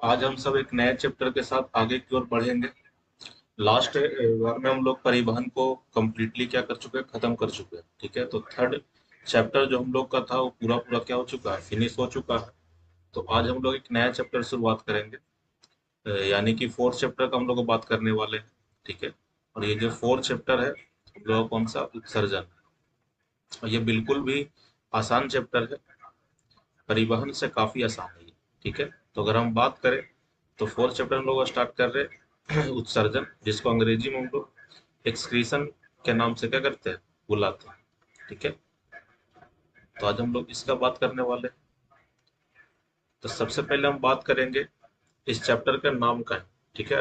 आज हम सब एक नए चैप्टर के साथ आगे की ओर बढ़ेंगे। लास्ट बार में हम लोग परिवहन को कंप्लीटली क्या कर चुके हैं, खत्म कर चुके हैं। ठीक है, तो थर्ड चैप्टर जो हम लोग का था वो पूरा पूरा क्या हो चुका है, फिनिश हो चुका है। तो आज हम लोग एक नया चैप्टर शुरुआत करेंगे, यानी कि फोर्थ चैप्टर का हम लोग बात करने वाले हैं। ठीक है, और ये जो फोर्थ चैप्टर है हम लोग का कौन सा, उत्सर्जन। और ये बिल्कुल भी आसान चैप्टर है, परिवहन से काफी आसान है ये। ठीक है, तो अगर हम बात करें तो फोर्थ चैप्टर हम लोग स्टार्ट कर रहे हैं उत्सर्जन, जिसको अंग्रेजी में हम लोग एक्सक्रीशन के नाम से क्या करते हैं, बुलाते हैं। ठीक है, तो आज हम लोग इसका बात करने वाले हैं। तो सबसे पहले हम बात करेंगे इस चैप्टर का नाम का है। ठीक है,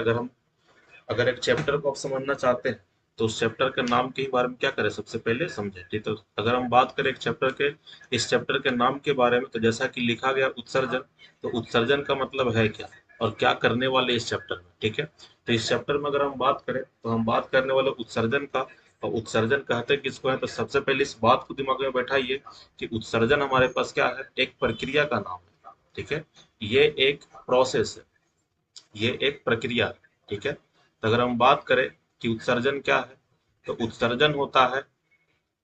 अगर एक चैप्टर को आप समझना चाहते हैं तो उस चैप्टर के नाम के ही बारे में क्या करें, सबसे पहले समझें। ठीक, तो अगर हम बात करें एक चैप्टर के, इस चैप्टर के नाम के बारे में, तो जैसा कि लिखा गया उत्सर्जन, तो उत्सर्जन का मतलब है क्या और क्या करने वाले इस चैप्टर में। ठीक है, तो इस चैप्टर में अगर हम बात करें तो हम बात करने वाले उत्सर्जन का। और उत्सर्जन कहते हैं किसको है, तो सबसे पहले इस बात को दिमाग में बैठाइए कि उत्सर्जन हमारे पास क्या है, एक प्रक्रिया का नाम है। ठीक है, ये एक प्रोसेस है, ये एक प्रक्रिया है। ठीक है, तो अगर हम बात करें कि उत्सर्जन क्या है, तो उत्सर्जन होता है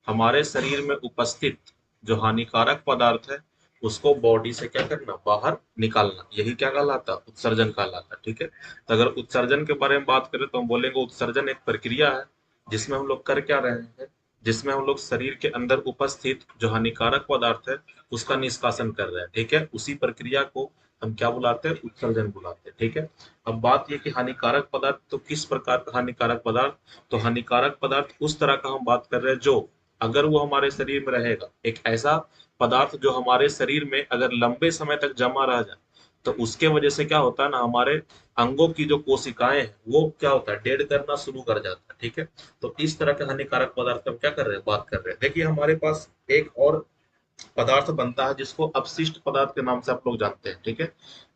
हमारे शरीर में उपस्थित जो हानिकारक पदार्थ है उसको बॉडी से क्या करना, बाहर निकालना, यही क्या कहलाता है, उत्सर्जन कहलाता है। ठीक है, तो अगर उत्सर्जन के बारे में बात करें तो हम बोलेंगे उत्सर्जन एक प्रक्रिया है जिसमें हम लोग कर क्या रहे हैं, जिसमें हम लोग शरीर के अंदर उपस्थित जो हानिकारक पदार्थ है उसका निष्कासन कर रहे हैं। ठीक है, उसी प्रक्रिया को हम क्या बुलाते हैं, उत्सर्जन बुलाते हैं। ठीक है, अब बात ये कि हानिकारक पदार्थ, तो किस प्रकार का हानिकारक पदार्थ, तो हानिकारक पदार्थ उस तरह का हम बात कर रहे हैं जो अगर वो हमारे शरीर में रहेगा, एक ऐसा पदार्थ जो हमारे शरीर में अगर लंबे समय तक जमा रह जाए तो उसके वजह से क्या होता है ना, हमारे अंगों की जो कोशिकाएं हैं वो क्या होता है, डेड करना शुरू कर जाता है। ठीक है, तो इस तरह के हानिकारक पदार्थ हम क्या कर रहे हैं, बात कर रहे हैं। देखिए हमारे पास एक और पदार्थ बनता है जिसको अपशिष्ट पदार्थ के नाम से आप लोग जानते हैं। ठीक है,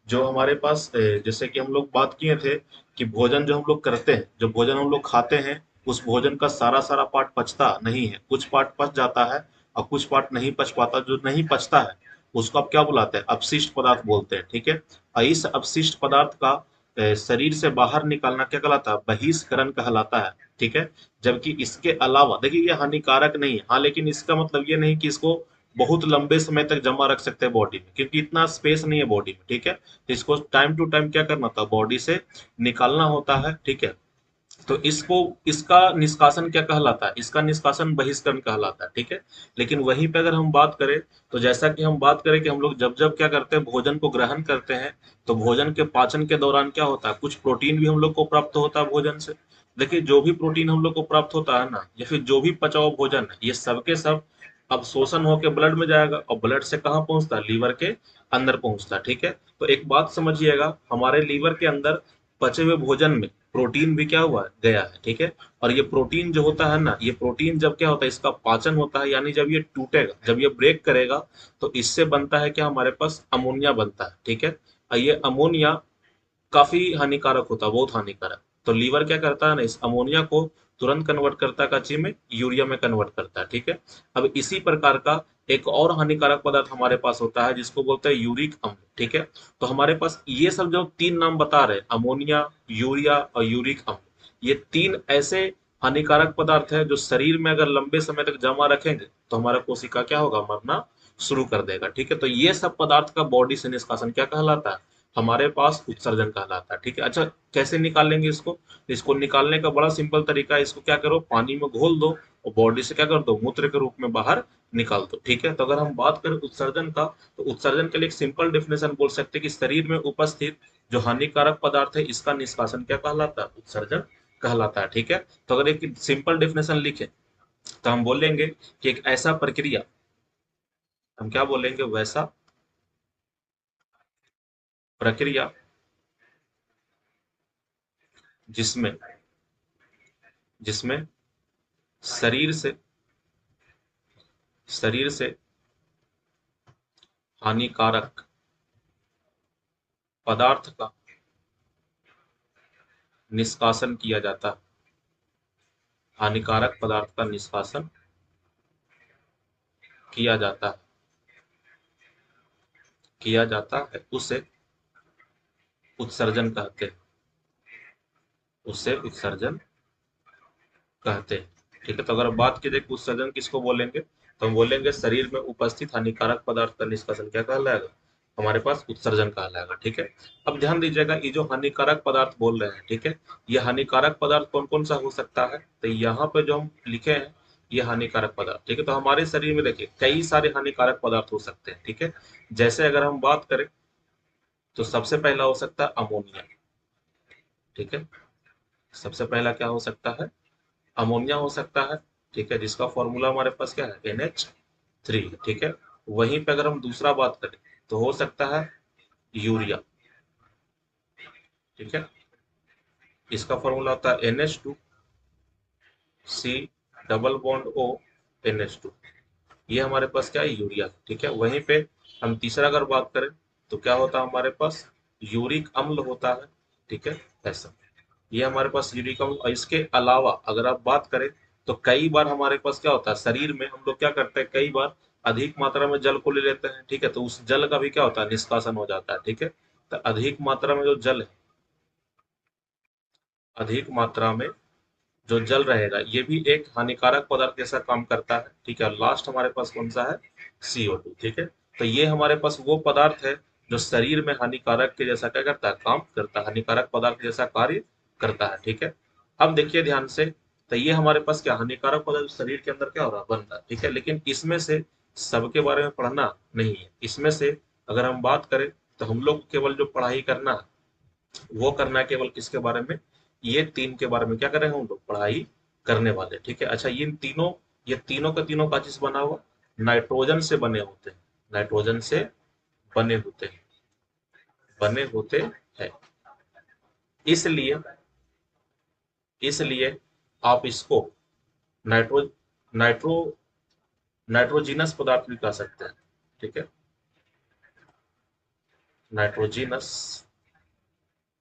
जो हमारे पास जैसे कि हम लोग बात किए थे कि भोजन जो हम लोग करते हैं, जो भोजन हम लोग खाते हैं, उस भोजन का सारा सारा पार्ट पचता नहीं है, कुछ पार्ट पच जाता है और कुछ पार्ट नहीं पच पाता। जो नहीं पचता है उसको आप क्या बुलाते हैं, अपशिष्ट पदार्थ बोलते हैं। ठीक है, और इस अपशिष्ट पदार्थ का शरीर से बाहर निकालना क्या कहलाता है, बहिष्करण कहलाता है। ठीक है, जबकि इसके अलावा देखिए ये हानिकारक नहीं है, हाँ, लेकिन इसका मतलब ये नहीं कि इसको बहुत लंबे समय तक जमा रख सकते हैं बॉडी में, क्योंकि इतना स्पेस नहीं है बॉडी में। ठीक है, तो इसको टाइम टू टाइम क्या करना था, बॉडी से निकालना होता है। ठीक है, तो इसको, इसका निष्कासन क्या कहलाता है, इसका निष्कासन बहिष्करण कहलाता है। ठीक है, लेकिन वहीं पे अगर हम बात करें तो जैसा कि हम बात करें कि हम लोग जब जब क्या करते हैं, भोजन को ग्रहण करते हैं, तो भोजन के पाचन के दौरान क्या होता है, कुछ प्रोटीन भी हम लोग को प्राप्त होता है भोजन से। देखिए जो भी प्रोटीन हम लोग को प्राप्त होता है ना, या फिर जो भी पचा हुआ भोजन है, ये सब के सब अब शोषण होकर ब्लड में जाएगा और ब्लड से कहाँ पहुंचता है, लीवर के अंदर पहुंचता है। ठीक है, तो एक बात समझिएगा, हमारे लीवर के अंदर पचे हुए भोजन में प्रोटीन भी क्या हुआ है, गया है। ठीक है, और ये प्रोटीन जो होता है ना, ये प्रोटीन जब क्या होता है, इसका पाचन होता है, यानी जब ये टूटेगा, जब ये ब्रेक करेगा, तो इससे बनता है क्या, हमारे पास अमोनिया बनता है। ठीक है, और ये अमोनिया काफी हानिकारक होता है, बहुत हानिकारक। तो लीवर क्या करता है ना, इस अमोनिया को तुरंत कन्वर्ट करता है कच्चे में, यूरिया में कन्वर्ट करता है। ठीक है, अब इसी प्रकार का एक और हानिकारक पदार्थ हमारे पास होता है जिसको बोलते हैं यूरिक अम्ल। ठीक है, तो हमारे पास ये सब जो तीन नाम बता रहे, अमोनिया, यूरिया और यूरिक अम्ल, ये तीन ऐसे हानिकारक पदार्थ है जो शरीर में अगर लंबे समय तक जमा रखेंगे तो हमारा कोशिका क्या होगा, मरना शुरू कर देगा। ठीक है, तो ये सब पदार्थ का बॉडी से निष्कासन क्या कहलाता है, हमारे पास उत्सर्जन कहलाता है। ठीक है, अच्छा कैसे निकालेंगे इसको, इसको निकालने का बड़ा सिंपल तरीका है, इसको क्या करो, पानी में घोल दो और बॉडी से क्या कर दो, मूत्र के रूप में बाहर निकाल दो। ठीक है, तो अगर हम बात करें उत्सर्जन का, तो उत्सर्जन के लिए एक सिंपल डेफिनेशन बोल सकते हैं कि शरीर में उपस्थित जो हानिकारक पदार्थ है इसका निष्कासन क्या कहलाता है, उत्सर्जन कहलाता है। ठीक है, तो अगर एक सिंपल डेफिनेशन लिखे तो हम बोलेंगे कि एक ऐसा प्रक्रिया, हम क्या बोलेंगे, वैसा प्रक्रिया जिसमें जिसमें शरीर से शरीर से हानिकारक पदार्थ का निष्कासन किया जाता है, हानिकारक पदार्थ का निष्कासन किया जाता है, उसे उत्सर्जन कहते हैं, उससे उत्सर्जन कहते हैं। ठीक है, तो अगर बात की जाए कि उत्सर्जन किसको बोलेंगे, तो हम बोलेंगे शरीर में उपस्थित हानिकारक पदार्थ का निष्कासन क्या कहलाएगा, हमारे पास उत्सर्जन कहलाएगा। ठीक है, अब ध्यान दीजिएगा, ये जो हानिकारक पदार्थ बोल रहे हैं, ठीक है, ये हानिकारक पदार्थ कौन कौन सा हो सकता है, तो यहाँ पे जो हम लिखे हैं ये हानिकारक पदार्थ। ठीक है, तो हमारे शरीर में देखिए कई सारे हानिकारक पदार्थ हो सकते हैं। ठीक है, जैसे अगर हम बात करें तो सबसे पहला हो सकता है अमोनिया। ठीक है, सबसे पहला क्या हो सकता है, अमोनिया हो सकता है। ठीक है, जिसका फॉर्मूला हमारे पास क्या है, NH3। ठीक है, वहीं पे अगर हम दूसरा बात करें तो हो सकता है यूरिया। ठीक है, इसका फॉर्मूला होता है NH2C double bond O NH2। ये हमारे पास क्या है, यूरिया। ठीक है, वहीं पे हम तीसरा अगर बात करें तो क्या होता है हमारे पास, यूरिक अम्ल होता है। ठीक है, ऐसा ये हमारे पास यूरिक अम्ल। और इसके अलावा अगर आप बात करें तो कई बार हमारे पास क्या होता है, शरीर में हम लोग क्या करते हैं, कई बार अधिक मात्रा में जल को ले लेते हैं। ठीक है, तो उस जल का भी क्या होता है, निष्कासन हो जाता है। ठीक है, तो अधिक मात्रा में जो जल है, अधिक मात्रा में जो जल रहेगा ये भी एक हानिकारक पदार्थ जैसा काम करता है। ठीक है, लास्ट हमारे पास कौन सा है, CO2। ठीक है, तो ये हमारे पास वो पदार्थ है जो शरीर में हानिकारक के जैसा क्या करता है, काम करता है, हानिकारक पदार्थ जैसा कार्य करता है। ठीक है, अब देखिए ध्यान से, तो ये हमारे पास क्या हानिकारक पदार्थ शरीर के अंदर क्या हो रहा है, बन रहा है। ठीक है, लेकिन इसमें से सबके बारे में पढ़ना नहीं है। इसमें से अगर हम बात करें तो हम लोग केवल जो पढ़ाई करना है वो करना है केवल किसके बारे में, ये तीन के बारे में क्या करेंगे हम लोग, पढ़ाई करने वाले। ठीक है, अच्छा ये तीनों का तीनों का चीज बना हुआ, नाइट्रोजन से बने होते हैं, नाइट्रोजन से बने होते हैं, बने होते हैं। इसलिए इसलिए आप इसको नाइट्रो नाइट्रो नाइट्रोजीनस पदार्थ भी कह सकते हैं। ठीक है, नाइट्रोजीनस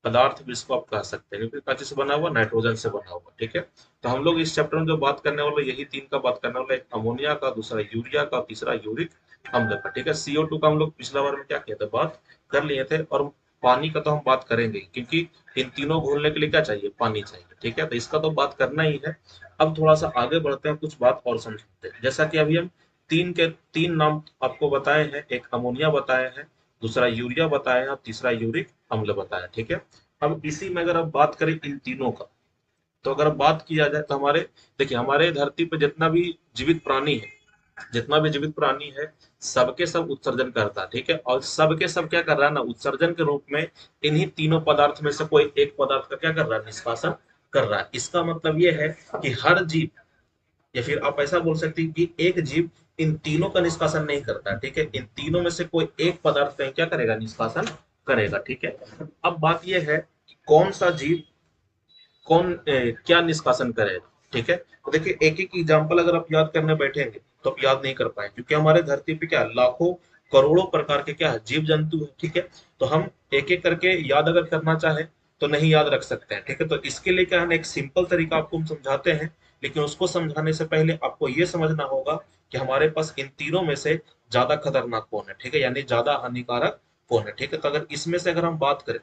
पदार्थ भी इसको आप कह सकते हैं, क्योंकि कांचे से बना हुआ, नाइट्रोजन से बना हुआ। ठीक है, तो हम लोग इस चैप्टर में जो बात करने वाले यही तीन का बात करने वाले, एक अमोनिया का, दूसरा यूरिया का, तीसरा यूरिक अम्ल का। ठीक है, CO2 का हम लोग पिछला बार में क्या किया था, बात कर लिए थे। और पानी का तो हम बात करेंगे, क्योंकि इन तीनों घोलने के लिए क्या चाहिए, पानी चाहिए। ठीक है, तो इसका तो बात करना ही है। अब थोड़ा सा आगे बढ़ते हैं, कुछ बात और समझते हैं। जैसा कि अभी हम तीन नाम आपको बताए हैं, एक अमोनिया बताए हैं, दूसरा यूरिया बताया और तीसरा यूरिक अम्ल बताया। ठीक है, अब इसी में अगर आप बात करें इन तीनों का, तो अगर बात किया जाए तो हमारे, देखिए हमारे धरती पे जितना भी जीवित प्राणी है, जितना भी जीवित प्राणी है, सबके सब उत्सर्जन करता है। ठीक है, और सबके सब क्या कर रहा है ना, उत्सर्जन के रूप में इन्हीं तीनों पदार्थ में से कोई एक पदार्थ का क्या कर रहा है, निष्कासन कर रहा है। इसका मतलब यह है कि हर जीव, या फिर आप ऐसा बोल सकते हैं कि एक जीव इन तीनों का निष्कासन नहीं करता। ठीक है, इन तीनों में से कोई एक पदार्थ का क्या करेगा, निष्कासन करेगा। ठीक है, अब बात यह है कि कौन सा जीव क्या निष्कासन करेगा। ठीक है, तो देखिए एक एक एग्जाम्पल अगर आप याद करने बैठेंगे तो आप याद नहीं कर पाएंगे, क्योंकि हमारे धरती पे क्या लाखों करोड़ों प्रकार के क्या है, जीव जंतु है। ठीक है, तो हम एक एक करके याद अगर करना चाहें तो नहीं याद रख सकते हैं। ठीक है, तो इसके लिए क्या है ना, एक सिंपल तरीका आपको हम समझाते हैं, लेकिन उसको समझाने से पहले आपको ये समझना होगा कि हमारे पास इन तीनों में से ज्यादा खतरनाक कौन है। ठीक है, यानी ज्यादा हानिकारक कौन है। ठीक है, तो अगर इसमें से अगर हम बात करें,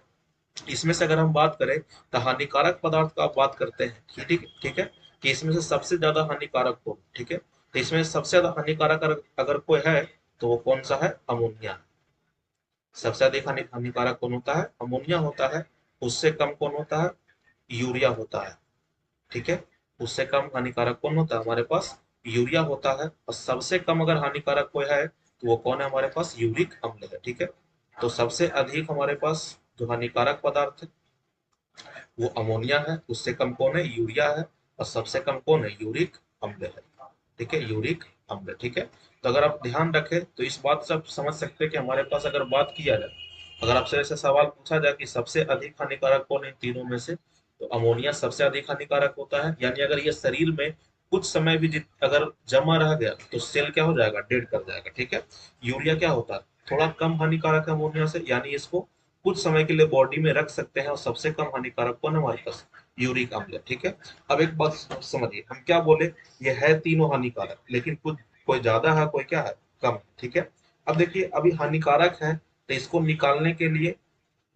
इसमें से अगर हम बात करें तो हानिकारक पदार्थ का आप बात करते हैं। ठीक ठीक है, कि इसमें से सबसे ज्यादा हानिकारक कौन। ठीक है, तो इसमें सबसे ज्यादा हानिकारक अगर कोई है तो वो कौन सा है, अमोनिया। सबसे अधिक हानिकारक कौन होता है, अमोनिया होता है। उससे कम कौन होता है, यूरिया होता है। ठीक है, उससे कम हानिकारक कौन होता है, हमारे पास यूरिया होता है। और सबसे कम अगर हानिकारक कोई है तो वो कौन है, हमारे पास यूरिक अम्ल है। ठीक है, तो सबसे अधिक हमारे पास जो हानिकारक पदार्थ है वो अमोनिया है, उससे कम कौन है, यूरिया है, और सबसे कम कौन है, यूरिक अम्ल है। ठीक है, यूरिक अम्ल। ठीक है, तो अगर आप ध्यान रखें तो इस बात से आप समझ सकते हैं कि हमारे पास अगर बात किया जाए, अगर आपसे ऐसा सवाल पूछा जाए कि सबसे अधिक हानिकारक कौन है इन तीनों में से, तो अमोनिया सबसे अधिक हानिकारक होता है। यानी अगर ये शरीर में कुछ समय भी अगर जमा रह गया तो सेल क्या हो जाएगा, डेड कर जाएगा। ठीक है, यूरिया क्या होता है, थोड़ा कम हानिकारक है अमोनिया से, यानी इसको कुछ समय के लिए बॉडी में रख सकते हैं। और सबसे कम हानिकारक कौन है हमारे पास, यूरिक अम्ल। ठीक है, अब एक बात समझिए, हम क्या बोले, ये है तीनों हानिकारक, लेकिन कुछ कोई ज्यादा है, कोई क्या है, कम। ठीक है, अब देखिए अभी हानिकारक है तो इसको निकालने के लिए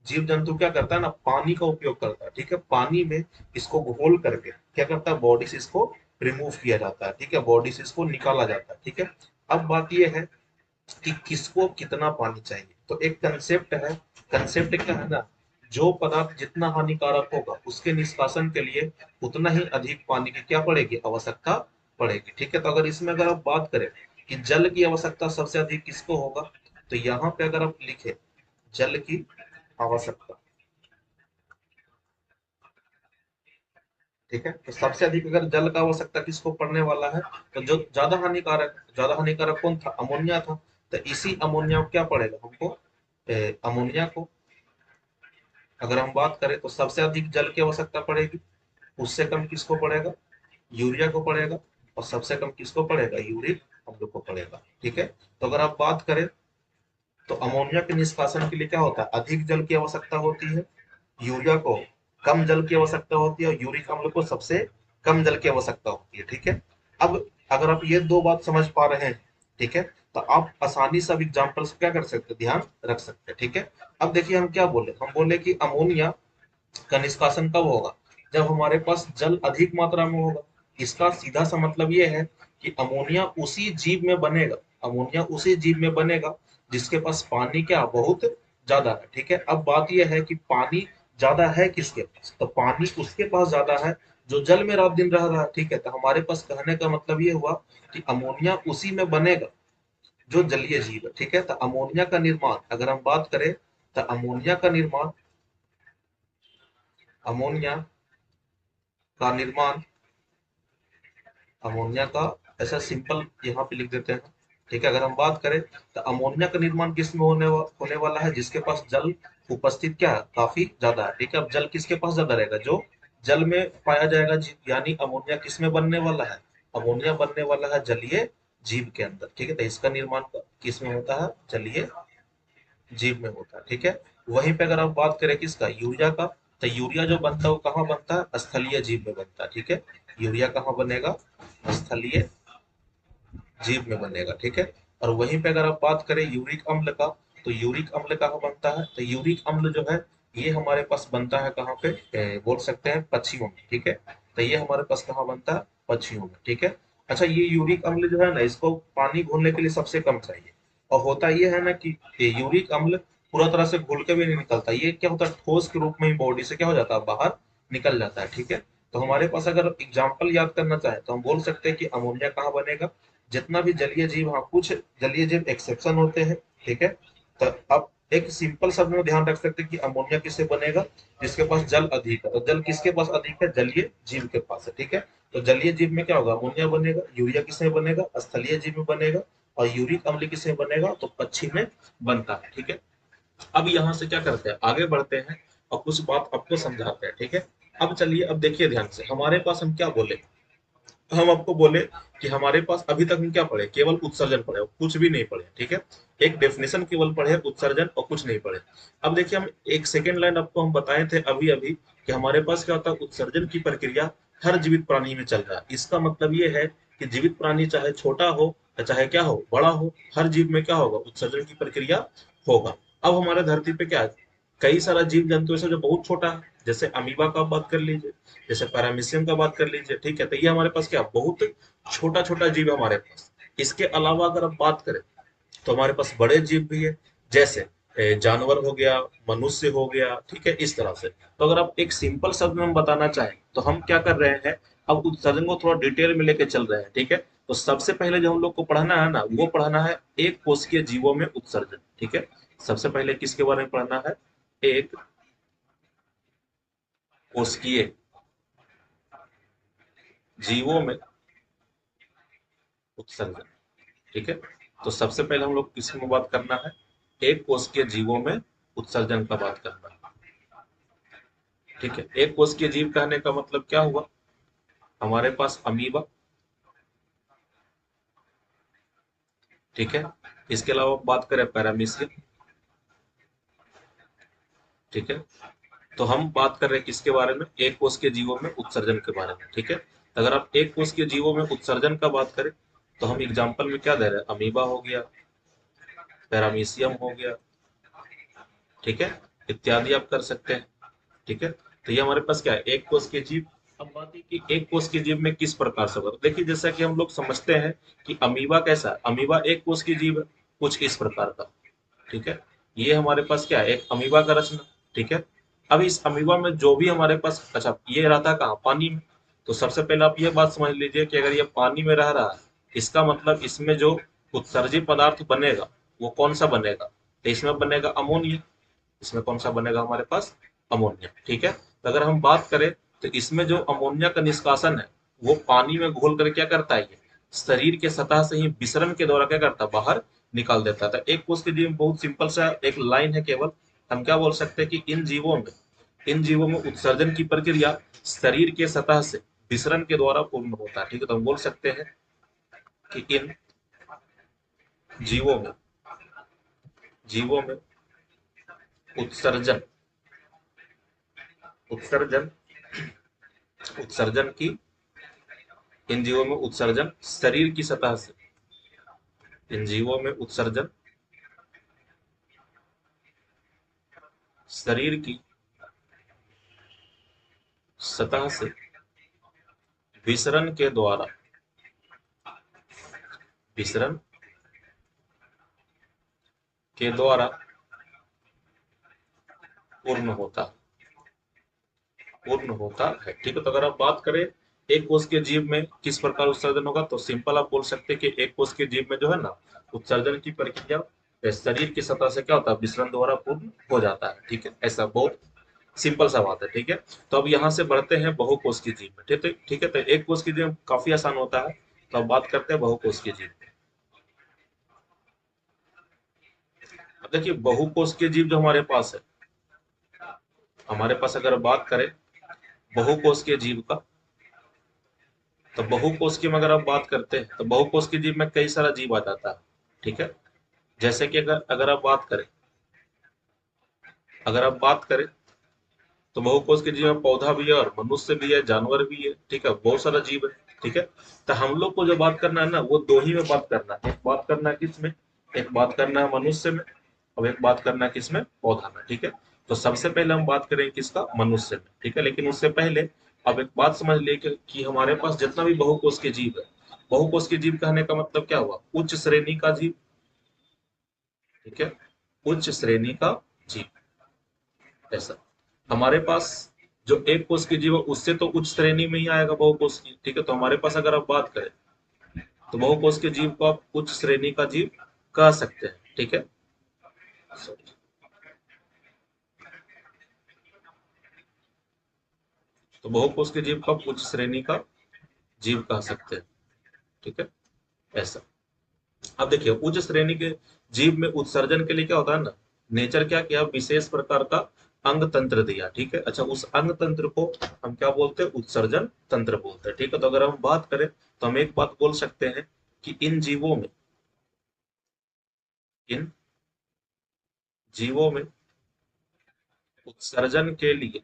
जीव जंतु क्या करता है ना, पानी का उपयोग करता है, ठीक है, पानी में इसको घोल करके क्या करता है, बॉडी से इसको रिमूव किया जाता है, ठीक है, बॉडी से इसको निकाला जाता है, ठीक है। अब बात यह है कि किसको कितना पानी चाहिए, तो एक कंसेप्ट है, कंसेप्ट क्या है ना, जो पदार्थ जितना हानिकारक होगा उसके निष्कासन के लिए उतना ही अधिक पानी की क्या पड़ेगी, आवश्यकता पड़ेगी, ठीक है। तो अगर इसमें अगर आप बात करें कि जल की आवश्यकता सबसे अधिक किसको होगा, तो यहाँ पे अगर आप लिखे जल की आवश्यकता, ठीक है, तो सबसे अधिक अगर जल का आवश्यकता किसको पड़ने वाला है, तो जो ज्यादा हानिकारक कौन था, अमोनिया था। तो इसी अमोनिया को क्या पड़ेगा हमको, अमोनिया को अगर हम बात करें तो सबसे अधिक जल की आवश्यकता पड़ेगी, उससे कम किसको पड़ेगा, यूरिया को पड़ेगा, और सबसे कम किसको पड़ेगा, यूरिक अम्ल को पड़ेगा, ठीक है। तो अगर आप बात करें तो अमोनिया के निष्कासन के लिए क्या होता है, अधिक जल की आवश्यकता होती है, यूरिया को कम जल की आवश्यकता होती है, और यूरिक अम्ल को सबसे कम जल की आवश्यकता होती है, ठीक है। अब अगर आप ये दो बात समझ पा रहे हैं, ठीक है, तो आप आसानी से अब एग्जाम्पल से क्या कर सकते हैं, ध्यान रख सकते हैं, ठीक है। अब देखिए हम क्या बोले, हम बोले कि अमोनिया का निष्कासन कब होगा, जब हमारे पास जल अधिक मात्रा में होगा। इसका सीधा सा मतलब ये है कि अमोनिया उसी जीव में बनेगा, अमोनिया उसी जीव में बनेगा जिसके पास पानी क्या बहुत ज्यादा है, ठीक है। अब बात यह है कि पानी ज्यादा है किसके पास, तो पानी उसके पास ज्यादा है जो जल में रात दिन रह रहा है, ठीक है। तो हमारे पास कहने का मतलब ये हुआ कि अमोनिया उसी में बनेगा जो जलीय जीव है, ठीक है। तो अमोनिया का निर्माण अगर हम बात करें, तो अमोनिया का निर्माण अमोनिया का ऐसा सिंपल यहाँ पे लिख देते हैं, ठीक है। अगर हम बात करें तो अमोनिया का निर्माण किस में होने वाला है, जिसके पास जल उपस्थित क्या है, काफी ज्यादा है, ठीक है। अब जल किसके पास ज्यादा रहेगा, जो जल में पाया जाएगा यानी अमोनिया किस में बनने वाला है, अमोनिया बनने वाला है जलीय जीव के अंदर, ठीक है। तो इसका निर्माण किस में होता है, जलीय जीव में होता है, ठीक है। वहीं पे अगर आप बात करें किसका, यूरिया का, तो यूरिया जो बनता है वो कहाँ बनता है, स्थलीय जीव में बनता है, ठीक है। यूरिया कहाँ बनेगा, स्थलीय जीव में बनेगा, ठीक है। और वहीं पे अगर आप बात करें यूरिक अम्ल का, तो यूरिक अम्ल कहाँ बनता है, तो यूरिक अम्ल जो है ये हमारे पास बनता है कहाँ पे, बोल सकते हैं पक्षियों में, ठीक है। तो ये हमारे पास कहाँ बनता है, पक्षियों में, ठीक है। अच्छा, ये यूरिक अम्ल जो है ना, इसको पानी घोलने के लिए सबसे कम चाहिए, और होता ये है ना कि ये यूरिक अम्ल पूरा तरह से घुल के भी नहीं निकलता, ये क्या होता है, ठोस के रूप में ही बॉडी से क्या हो जाता है, बाहर निकल जाता है, ठीक है। तो हमारे पास अगर एग्जाम्पल याद करना चाहे तो हम बोल सकते हैं कि अमोनिया कहाँ बनेगा, जितना भी जलीय जीव, हाँ कुछ जलीय जीव एक्सेप्शन होते हैं, ठीक है। तो अब एक सिंपल शब्द में ध्यान रख सकते हैं कि अमोनिया किससे बनेगा, जिसके पास जल अधिक है, तो जल किसके पास अधिक है, जलीय जीव के पास है, ठीक है। तो जलीय जीव में क्या होगा, अमोनिया बनेगा, यूरिया किसमें बनेगा, स्थलीय जीव में बनेगा, और यूरिक अम्ल किसमें बनेगा, तो पक्षी में बनता है, ठीक है। अब यहाँ से क्या करते हैं, आगे बढ़ते हैं और कुछ बात आपको समझाते हैं, ठीक है। अब चलिए, अब देखिए ध्यान से, हमारे पास हम क्या बोले, हम आपको बोले कि हमारे पास अभी तक हम क्या पढ़े, केवल उत्सर्जन पढ़े, कुछ भी नहीं पढ़े, ठीक है। एक डेफिनेशन केवल पढ़े उत्सर्जन, और कुछ नहीं पढ़े। अब देखिए, हम एक सेकेंड लाइन आपको हम बताए थे अभी अभी कि हमारे पास क्या होता है, उत्सर्जन की प्रक्रिया हर जीवित प्राणी में चल रहा है। इसका मतलब ये है कि जीवित प्राणी चाहे छोटा हो या चाहे क्या हो, बड़ा हो, हर जीव में क्या होगा, उत्सर्जन की प्रक्रिया होगा। अब हमारे धरती पे क्या है, कई सारा जीव जंतु ऐसा जो बहुत छोटा है, जैसे अमीबा का बात कर लीजिए, जैसे पैरामीशियम का बात कर लीजिए, ठीक है। तो ये हमारे पास क्या बहुत छोटा छोटा जीव है हमारे पास। इसके अलावा अगर हम बात करें तो हमारे पास बड़े जीव भी है, जैसे जानवर हो गया, मनुष्य हो गया, ठीक है, इस तरह से। तो अगर आप एक सिंपल शब्द में हम बताना चाहें तो हम क्या कर रहे हैं, अब उत्सर्जन को थोड़ा डिटेल में लेके चल रहे हैं, ठीक है। तो सबसे पहले जो हम लोग को पढ़ना है ना, वो पढ़ना है एक कोशिकीय जीवों में उत्सर्जन, ठीक है। सबसे पहले किसके बारे में पढ़ना है, एक कोशिकीय जीवों में उत्सर्जन, ठीक है। तो सबसे पहले हम लोग किसमें बात करना है, एक कोशिकीय जीवों में उत्सर्जन का बात करना है, ठीक है। एक कोशिकीय जीव कहने का मतलब क्या हुआ, हमारे पास अमीबा, ठीक है। इसके अलावा बात करें पैरामीशियम, ठीक है। तो हम बात कर रहे हैं किसके बारे में, एक कोशिकीय जीवों में उत्सर्जन के बारे में, ठीक है। अगर आप एक कोशिकीय जीवों में उत्सर्जन का बात करें तो हम एग्जाम्पल में क्या दे रहे हैं, अमीबा हो गया, पैरामीशियम हो गया, ठीक है। इत्यादि आप कर सकते हैं। ठीक है, तो ये हमारे पास क्या है, एक कोष के जीव। अब बात है कि एक कोष के जीव में किस प्रकार से होगा, तो देखिए जैसा कि हम लोग समझते हैं कि अमीबा कैसा है, अमीबा एक कोष की जीव है, कुछ इस प्रकार का। ठीक है, ये हमारे पास क्या है, एक अमीबा का रचना। ठीक है, अब इस अमीबा में जो भी हमारे पास, अच्छा ये रहता कहाँ, पानी में। तो सबसे पहले आप ये बात समझ लीजिए कि अगर ये पानी में रह रहा है, इसका मतलब इसमें जो उत्सर्जित पदार्थ बनेगा वो कौन सा बनेगा, तो इसमें बनेगा अमोनिया। इसमें कौन सा बनेगा हमारे पास, अमोनिया। ठीक है, तो अगर हम बात करें तो इसमें जो अमोनिया का निष्कासन है वो पानी में घोल कर क्या करता है, ये शरीर के सतह से ही विसरण के द्वारा क्या करता है, बाहर निकाल देता था। एक कोष के जीव में बहुत सिंपल सा एक लाइन है केवल, हम क्या बोल सकते हैं कि इन जीवों में उत्सर्जन की प्रक्रिया शरीर के सतह से विसरण के द्वारा पूर्ण होता है। ठीक है, तो हम बोल सकते हैं कि इन जीवों में जीवों में उत्सर्जन उत्सर्जन उत्सर्जन की इन जीवों में उत्सर्जन शरीर की सतह से इन जीवों में उत्सर्जन शरीर की सतह से विसरण के द्वारा विसरण के द्वारा पूर्ण होता है। ठीक है, तो अगर आप बात करें एक कोष के जीव में किस प्रकार उत्सर्जन होगा, तो सिंपल आप बोल सकते हैं कि एक कोष के जीव में जो है ना, उत्सर्जन की प्रक्रिया शरीर की सतह से क्या होता है, विसरण द्वारा पूर्ण हो जाता है। ठीक है, ऐसा बहुत सिंपल सा बात है। ठीक है, तो अब यहाँ से बढ़ते हैं बहुकोष की जीव में। ठीक है, ठीक है, तो एक कोष की जीव काफी आसान होता है, तो अब बात करते हैं बहुकोष की जीव। अब देखिए बहुकोष के जीव जो हमारे पास है, हमारे पास अगर बात करें बहुकोष के जीव का, तो बहुकोष की में अगर आप बात करते हैं तो बहुकोष के जीव में कई सारा जीव आ जाता है। ठीक है, जैसे कि अगर अगर आप बात करें अगर आप बात करें तो बहुकोष के जीव में पौधा भी है और मनुष्य भी है, जानवर भी है। ठीक है, बहुत सारा जीव है। ठीक है, तो हम लोग को जो बात करना है ना, वो दो ही में बात करना है। एक बात करना है किसमें, एक बात करना है मनुष्य में, और एक बात करना है किसमें, पौधा में। ठीक है, तो सबसे पहले हम बात करें किसका, मनुष्य में। ठीक है, लेकिन उससे पहले अब एक बात समझ लिए कि हमारे पास जितना भी बहुकोष के जीव है, बहुकोष के जीव कहने का मतलब क्या हुआ, उच्च श्रेणी का जीव। ठीक है, उच्च श्रेणी का जीव, ऐसा हमारे पास जो एक कोष की जीव है उससे तो उच्च श्रेणी में ही आएगा बहुकोष की। ठीक है, तो हमारे पास अगर आप बात करें तो बहुकोष के जीव को आप उच्च श्रेणी का जीव कह सकते हैं। ठीक है, तो बहुकोष के जीव को आप उच्च श्रेणी का जीव कह सकते हैं। ठीक है, ऐसा। अब देखिए उच्च श्रेणी के जीव में उत्सर्जन के लिए क्या होता है ना, नेचर क्या किया, विशेष प्रकार का अंग तंत्र दिया। ठीक है, अच्छा उस अंग तंत्र को हम क्या बोलते हैं, उत्सर्जन तंत्र बोलते हैं। ठीक है, तो अगर हम बात करें तो हम एक बात बोल सकते हैं कि इन जीवों में उत्सर्जन के लिए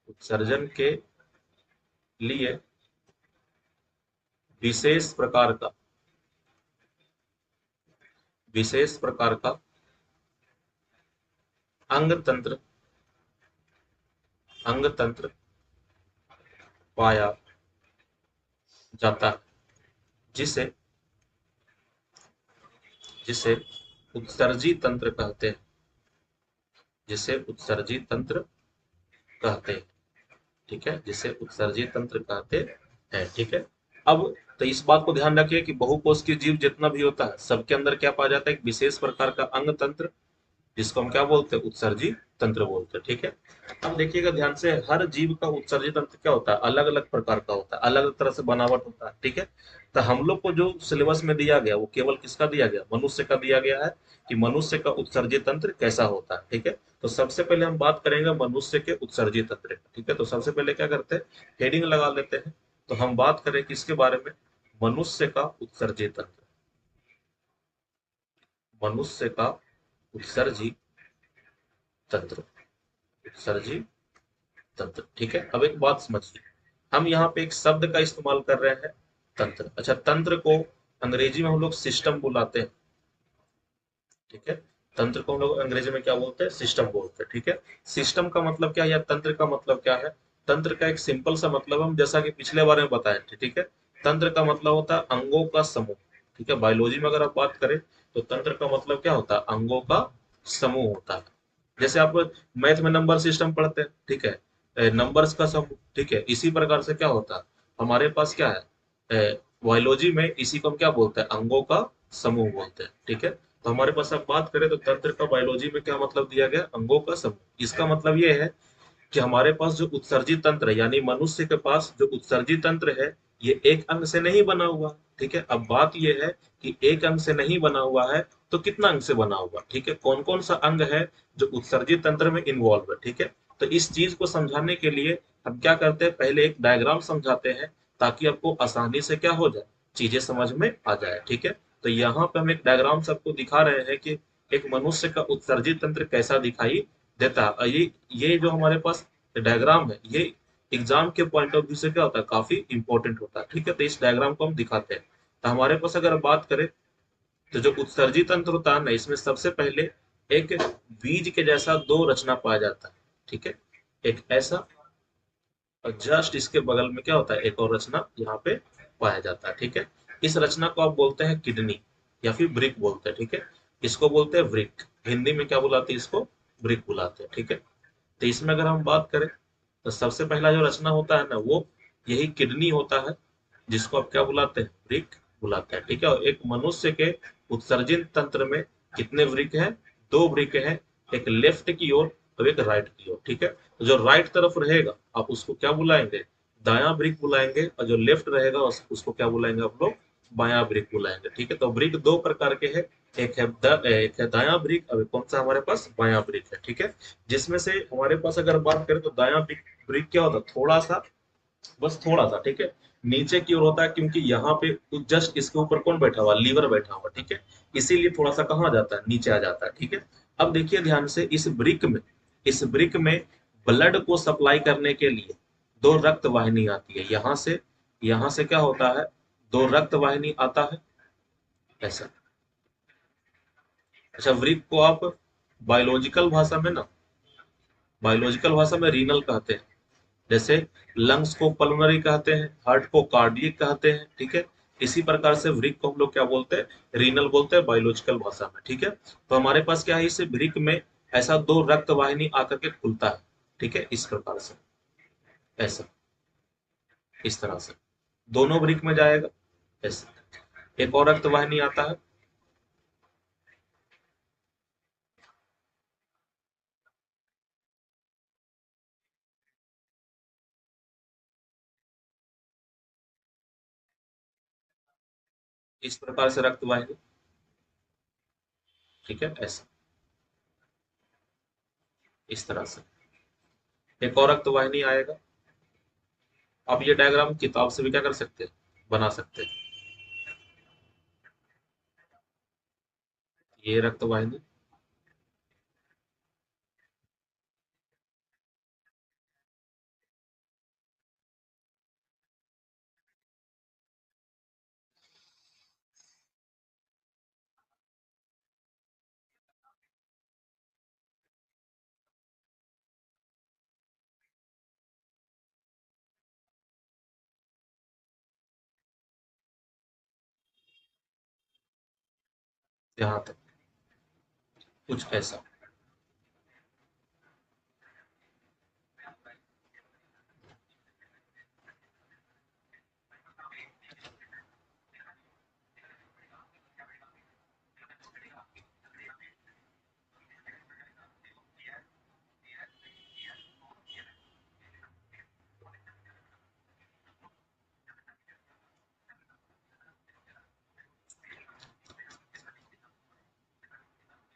उत्सर्जन के लिए विशेष प्रकार का विशेष प्रकार का अंग तंत्र अंग तंत्र पाया जाता है, जिसे जिसे उत्सर्जी तंत्र कहते हैं जिसे उत्सर्जी तंत्र कहते हैं। ठीक है, जिसे उत्सर्जी तंत्र कहते हैं। ठीक है, अब तो इस बात को ध्यान रखिए कि बहुकोष की जीव जितना भी होता है सबके अंदर क्या पाया जाता है, एक विशेष प्रकार का अंग तंत्र, जिसको हम क्या बोलते हैं, उत्सर्जी तंत्र बोलते हैं। ठीक है, अब देखिएगा ध्यान से, हर जीव का उत्सर्जी तंत्र क्या होता है, अलग अलग प्रकार का होता है, अलग अलग तरह से बनावट होता है। ठीक है, तो हम लोग को जो सिलेबस में दिया गया वो केवल किसका दिया गया, मनुष्य का दिया गया है, कि मनुष्य का उत्सर्जी तंत्र कैसा होता है। ठीक है, तो सबसे पहले हम बात करेंगे मनुष्य के उत्सर्जी तंत्र। ठीक है, तो सबसे पहले क्या करते हैं, हेडिंग लगा लेते हैं। तो हम बात करें किसके बारे में, मनुष्य का उत्सर्जी तंत्र, मनुष्य का उत्सर्जी तंत्र, उत्सर्जी तंत्र। ठीक है, अब एक बात समझिए, हम यहाँ पे एक शब्द का इस्तेमाल कर रहे हैं, तंत्र। अच्छा, तंत्र को अंग्रेजी में हम लोग सिस्टम बुलाते हैं। ठीक है, तंत्र को हम लोग अंग्रेजी में क्या बोलते हैं, सिस्टम बोलते हैं, ठीक है। सिस्टम का मतलब क्या है या तंत्र का मतलब क्या है? तंत्र का एक सिंपल सा मतलब हम जैसा कि पिछले बार में बताए थे, ठीक है। तंत्र का मतलब होता है अंगों का समूह, ठीक है। बायोलॉजी में अगर आप बात करें तो तंत्र का मतलब क्या होता है, अंगों का समूह होता है। जैसे आप मैथ में नंबर सिस्टम पढ़ते हैं, ठीक है, नंबर्स का समूह, ठीक है। इसी प्रकार से क्या होता है हमारे पास क्या है, बायोलॉजी में इसी को हम क्या बोलते हैं, अंगों का समूह बोलते हैं, ठीक है। तो हमारे पास अब बात करें तो तंत्र का बायोलॉजी में क्या मतलब दिया गया, अंगों का समूह। इसका मतलब ये है कि हमारे पास जो उत्सर्जित तंत्र है, यानी मनुष्य के पास जो उत्सर्जित तंत्र है, ये एक अंग से नहीं बना हुआ, ठीक है। अब बात ये है कि एक अंग से नहीं बना हुआ है तो कितना अंग से बना हुआ, ठीक है, कौन कौन सा अंग है जो उत्सर्जित तंत्र में इन्वॉल्व है, ठीक है। तो इस चीज को समझाने के लिए हम क्या करते हैं, पहले एक डायग्राम समझाते हैं ताकि आपको आसानी से क्या हो जाए, चीजें समझ में आ जाए, ठीक है। तो यहाँ पे हम एक डायग्राम सबको दिखा रहे हैं कि एक मनुष्य का उत्सर्जित तंत्र कैसा दिखाई देता है। और ये जो हमारे पास डायग्राम है, ये एग्जाम के पॉइंट ऑफ व्यू से क्या होता है, काफी इंपॉर्टेंट होता है, ठीक है। तो इस डायग्राम को हम दिखाते हैं। तो हमारे पास अगर बात करें तो जो उत्सर्जित तंत्र होता है ना, इसमें सबसे पहले एक बीज के जैसा दो रचना पाया जाता है, ठीक है। एक ऐसा, और जस्ट इसके बगल में क्या होता है, एक और रचना यहाँ पे पाया जाता है, ठीक है। इस रचना को आप बोलते हैं किडनी या फिर ब्रिक बोलते हैं, ठीक है। इसको बोलते हैं ब्रिक, हिंदी में क्या बुलाते हैं इसको, ब्रिक बुलाते हैं, ठीक है। तो इसमें अगर हम बात करें तो सबसे पहला जो रचना होता है ना, वो यही किडनी होता है, जिसको आप क्या बुलाते हैं, वृक्क बुलाते हैं, ठीक है। और एक मनुष्य के उत्सर्जन तंत्र में कितने वृक्क हैं, दो वृक्क हैं, एक लेफ्ट की ओर और एक राइट की ओर, ठीक है। तो जो राइट तरफ रहेगा आप उसको क्या बुलाएंगे, दायां वृक्क बुलाएंगे, और जो लेफ्ट रहेगा उसको क्या बुलाएंगे आप लोग, बायां वृक्क बुलाएंगे, ठीक है। तो वृक्क दो प्रकार के हैं, एक है दायां वृक्क और कौन सा हमारे पास बायां वृक्क है, ठीक है। जिसमें से हमारे पास अगर बात करें तो दायां वृक्क क्या होता है, थोड़ा सा, बस थोड़ा सा, ठीक है, नीचे की ओर होता है, क्योंकि यहाँ पे जस्ट इसके ऊपर कौन बैठा हुआ, लीवर बैठा हुआ, ठीक है। इसीलिए थोड़ा सा कहाँ आ जाता है, नीचे आ जाता है, ठीक है। अब देखिए ध्यान से, इस ब्रिक में ब्लड को सप्लाई करने के लिए दो रक्त वाहिनी आती है, यहाँ से क्या होता है, दो रक्त वाहिनी आता है, ऐसा। अच्छा, ब्रिक को आप बायोलॉजिकल भाषा में ना, बायोलॉजिकल भाषा में रीनल कहते हैं। जैसे लंग्स को पल्मोनरी कहते हैं, हार्ट को कार्डियक कहते हैं, ठीक है। इसी प्रकार से वृक्क को हम लोग क्या बोलते हैं, रीनल बोलते हैं बायोलॉजिकल भाषा में, ठीक है। तो हमारे पास क्या है, इस वृक्क में ऐसा दो रक्त वाहिनी आकर के खुलता है, ठीक है, इस प्रकार से, ऐसा, इस तरह से दोनों वृक्क में जाएगा, ऐसा। एक और रक्त वाहिनी आता है, इस प्रकार से रक्त वाहिनी, ठीक है, ऐसा, इस तरह से एक और रक्त वाहिनी आएगा। आप ये डायग्राम किताब से भी क्या कर सकते हैं, बना सकते हैं। ये रक्त वाहिनी, यहाँ तक कुछ ऐसा।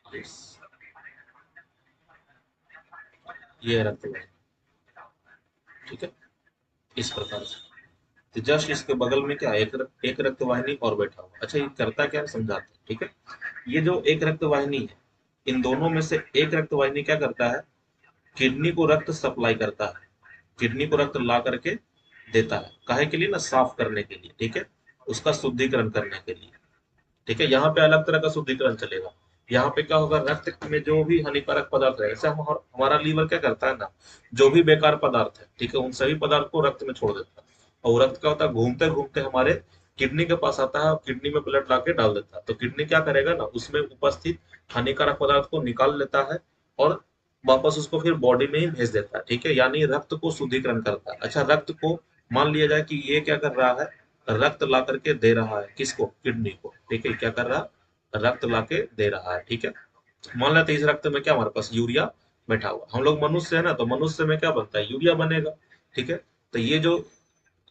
यस, ये रक्त वाहिनी, ठीक है, इस प्रकार से। तो जस्ट इसके बगल में क्या है, एक रक्त वाहिनी और बैठा हुआ। अच्छा, ये करता क्या है समझाते हैं, ठीक है। ये जो एक रक्त वाहिनी है, इन दोनों में से एक रक्त वाहिनी क्या करता है, किडनी को रक्त सप्लाई करता है, किडनी को रक्त ला करके देता है, काहे के लिए ना, साफ करने के लिए, ठीक है, उसका शुद्धिकरण करने के लिए, ठीक है। यहाँ पे अलग तरह का शुद्धिकरण चलेगा, यहाँ पे क्या होगा, रक्त में जो भी हानिकारक पदार्थ है, जैसे हमारा लीवर क्या करता है ना, जो भी बेकार पदार्थ है, ठीक है, उन सभी पदार्थ को रक्त में छोड़ देता है। और रक्त क्या होता है, घूमते घूमते हमारे किडनी के पास आता है और किडनी में ब्लड लाके डाल देता है। तो किडनी क्या करेगा ना, उसमें उपस्थित हानिकारक पदार्थ को निकाल लेता है और वापस उसको फिर बॉडी में ही भेज देता है, ठीक है, यानी रक्त को शुद्धिकरण करता है। अच्छा, रक्त को मान लिया जाए कि ये क्या कर रहा है, रक्त ला करके दे रहा है किसको, किडनी को, ठीक है, क्या कर रहा है, रक्त ला के दे रहा है, ठीक है। मान लेते हैं इस रक्त में क्या हमारे पास यूरिया बैठा हुआ, हम लोग मनुष्य है ना, तो मनुष्य में क्या बनता है, यूरिया बनेगा, ठीक है। तो ये जो